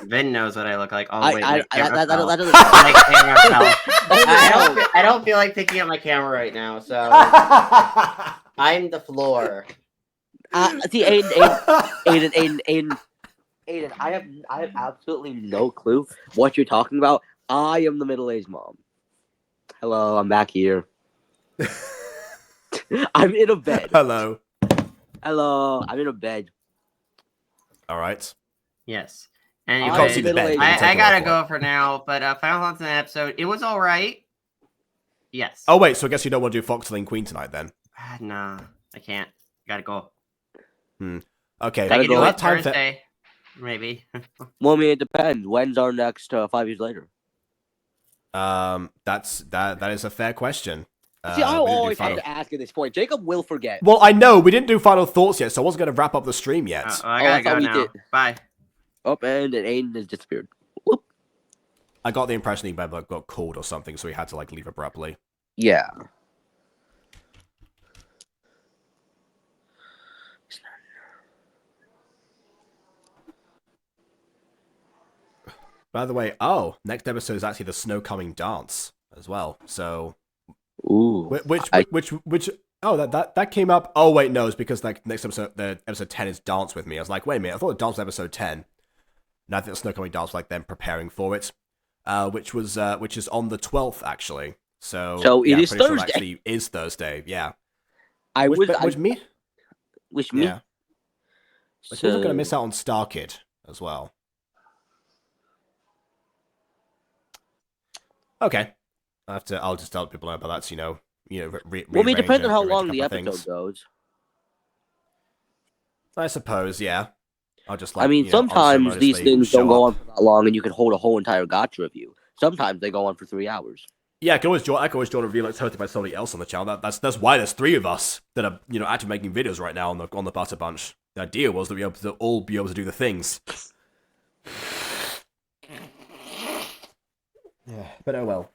Vin knows what I look like. Oh I wait, my camera that fell. doesn't. My camera fell. I don't feel like picking up my camera right now, so I'm the floor. See, Aiden, I have absolutely no clue what you're talking about. I am the middle-aged mom. Hello, I'm back here. I'm in a bed. Hello. I'm in a bed. All right. Yes. You Anyway, can't see the bed. I gotta go for now, but Final Thoughts on the episode, it was alright. Yes. Oh wait, so I guess you don't want to do Foxtail and Queen tonight then? Nah, I can't. Gotta go. Okay. I can do we'll it have time Thursday. Maybe. Well, I mean, it depends. When's our next 5 years later? That is a fair question. See, I always have to ask at this point. Jacob will forget. Well, I know we didn't do final thoughts yet, so I wasn't going to wrap up the stream yet. I gotta go now. Bye. Oh, and Aiden has disappeared. I got the impression he maybe got called or something, so he had to leave abruptly. Yeah. By the way, next episode is actually the Snow Coming Dance as well. So, ooh, which that came up. Oh wait, no, it's because next episode, the episode 10 is Dance with Me. I was like, wait a minute, I thought the Dance was episode 10. And I think the Snow Coming Dance was them preparing for it, which is on the 12th actually. So it is Thursday. Thursday. Sure it actually is Thursday. Yeah. Which me? Yeah. Which means I'm gonna miss out on Star Kid as well. Okay, I'll just tell people about that. So, well, I mean, depends on how long the episode goes. I suppose, yeah. I'll just I mean, sometimes these things don't go on for that long, and you can hold a whole entire gotcha review. Sometimes they go on for 3 hours. Yeah, I can always join a review hosted by somebody else on the channel. That's why there's 3 of us that are actually making videos right now on the Butter Bunch. The idea was that we would all be able to do the things. Yeah, but oh well.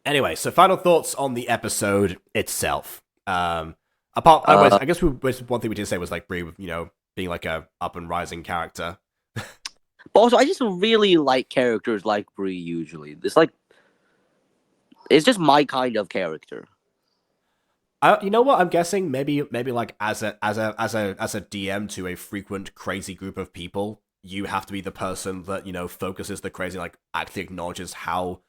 Anyway, so final thoughts on the episode itself. I guess one thing we did say was Bree, being a up and rising character. But also, I just really like characters like Bree. Usually, it's just my kind of character. You know what? I'm guessing maybe as a DM to a frequent crazy group of people, you have to be the person that focuses the crazy, actually acknowledges how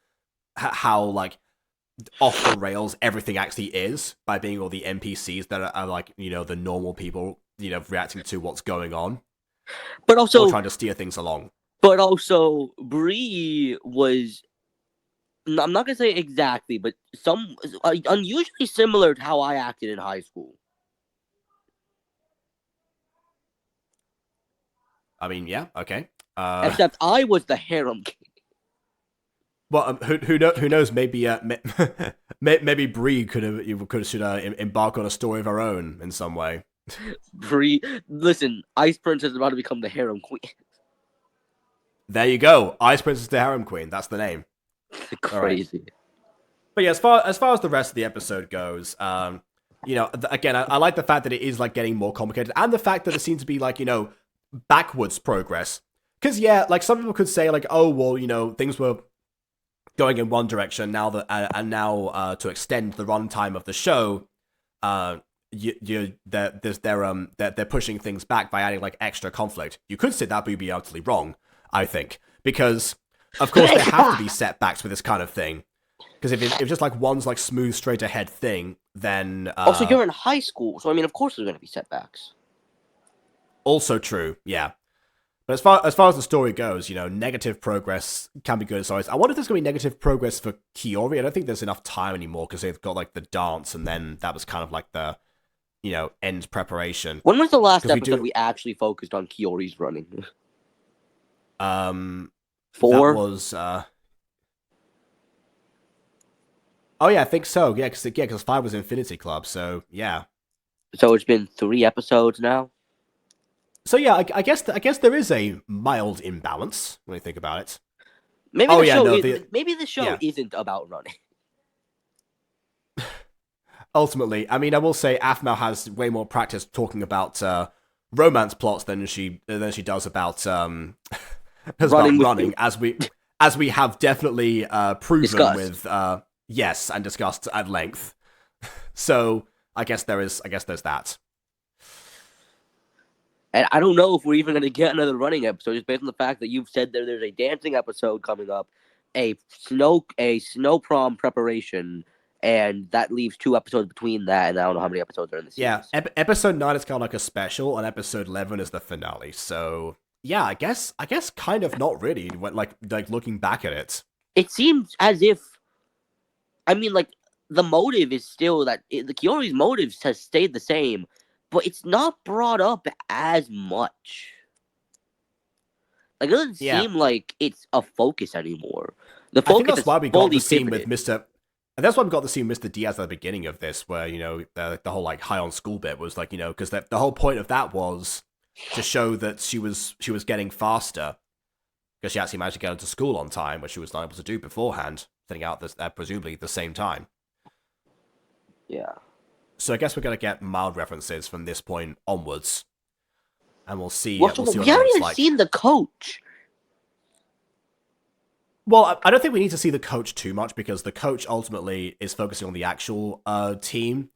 off the rails everything actually is by being all the NPCs that are the normal people reacting to what's going on, but also or trying to steer things along. But also, Bree was, I'm not gonna say exactly, but unusually similar to how I acted in high school. I mean, yeah, okay. Except I was the harem king. Well, who knows? Maybe maybe Bree should embark on a story of her own in some way. Bree, listen, Ice Princess is about to become the harem queen. There you go, Ice Princess the harem queen. That's the name. Crazy. Right. But yeah, as far as the rest of the episode goes, again, I like the fact that it is getting more complicated, and the fact that there seems to be backwards progress. Because yeah, some people could say oh well, things were going in one direction now that to extend the runtime of the show, they're pushing things back by adding extra conflict. You could say that would be utterly wrong, I think, because of course there have to be setbacks with this kind of thing. Because if it's just like one's like smooth, straight ahead thing, then Also, you're in high school, so I mean, of course there's going to be setbacks. Also true, yeah. But as far as the story goes, you know, negative progress can be good in stories. I wonder if there's going to be negative progress for Keori. I don't think there's enough time anymore because they've got like the dance, and then that was kind of like the, you know, end preparation. When was the last episode we actually focused on Keori's running? 4? That was oh yeah, I think so. Yeah, because 5 was Infinity Club. So yeah. So it's been 3 episodes now. So yeah, I guess there is a mild imbalance when you think about it. Maybe maybe the show isn't about running. Ultimately, I mean, I will say aphmau has way more practice talking about romance plots than she does about running, as we have definitely proven discussed. With yes, and discussed at length. So I guess there's that. And I don't know if we're even going to get another running episode, just based on the fact that you've said there's a dancing episode coming up, a snow prom preparation, and that leaves 2 episodes between that, and I don't know how many episodes are in the series. Yeah, episode 9 is kind of like a special, and episode 11 is the finale. So yeah, I guess kind of not really. Like looking back at it, it seems as if, I mean, like the motive is still the Keori's motives has stayed the same. But it's not brought up as much. Like, it doesn't seem like it's a focus anymore. The focus I think that's why we got the scene pivoted. with Mr. And that's why we got the scene with Mr. Diaz at the beginning of this, where, you know, the whole, like, high on school bit was, like, you know, because the whole point of that was to show that she was getting faster, because she actually managed to get into school on time, which she was not able to do beforehand, setting out this, presumably the same time. Yeah. So I guess we're going to get mild references from this point onwards. And we'll see. We haven't even seen the coach. Well, I don't think we need to see the coach too much, because the coach ultimately is focusing on the actual team.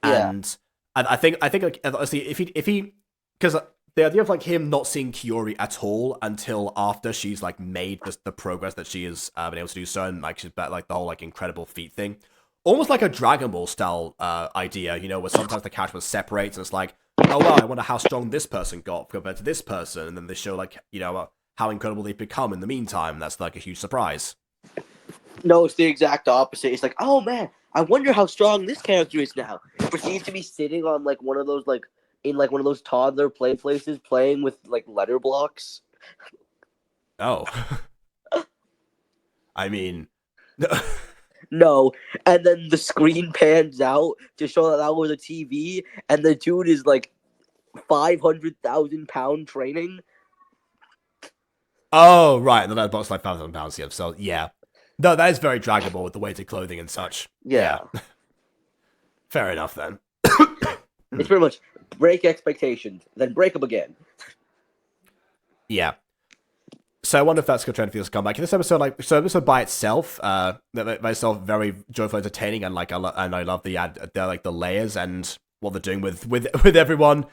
Yeah. And I think like, honestly, if he because the idea of like him not seeing Keori at all until after she's like made the progress that she has been able to do so, and like she's like the whole like incredible feat thing. Almost like a Dragon Ball style idea, you know, where sometimes the character separates and it's like, oh wow, I wonder how strong this person got compared to this person, and then they show like, you know, how incredible they've become in the meantime. That's like a huge surprise. No, it's the exact opposite. It's like, oh man, I wonder how strong this character is now. It proceeds to be sitting on like one of those like in like one of those toddler play places playing with like letter blocks. Oh. I mean No, and then the screen pans out to show that was a TV, and the dude is like 500,000 pound training. Oh, right. That box like 5,000 pounds. Yeah. So yeah, no, that is very Dragon Ball with the weighted clothing and such. Yeah. Fair enough then. It's pretty much break expectations, then break them again. Yeah. So I wonder if that's going to trend for this comeback. In this episode, like, so episode by itself, very joyful, entertaining, and like, I love the layers and what they're doing with everyone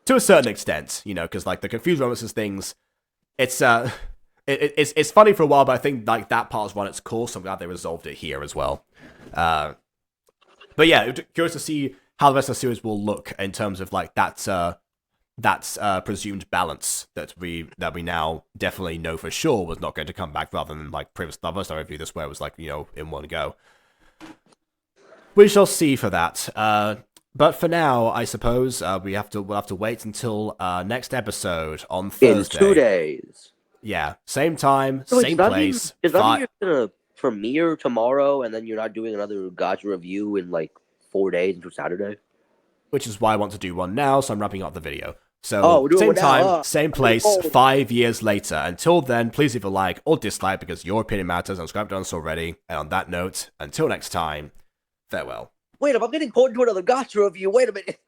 to a certain extent, you know, because like the confused romances things, it's funny for a while, but I think like that part has run its course. So I'm glad they resolved it here as well. But yeah, curious to see how the rest of the series will look in terms of like that presumed balance that we now definitely know for sure was not going to come back, rather than like previous first time review this where it was like, you know, in one go. We shall see for that. But for now, I suppose we'll have to wait until next episode on Thursday. In 2 days. Yeah, same time, same place. Is that you're gonna premiere tomorrow, and then you're not doing another Gacha review in like 4 days until Saturday? Which is why I want to do one now, so I'm wrapping up the video. So, same time, same place, 5 years later. Until then, please leave a like or dislike, because your opinion matters, and subscribe to us already. And on that note, until next time, farewell. Wait, I'm getting pulled into another Gacha review. Wait a minute.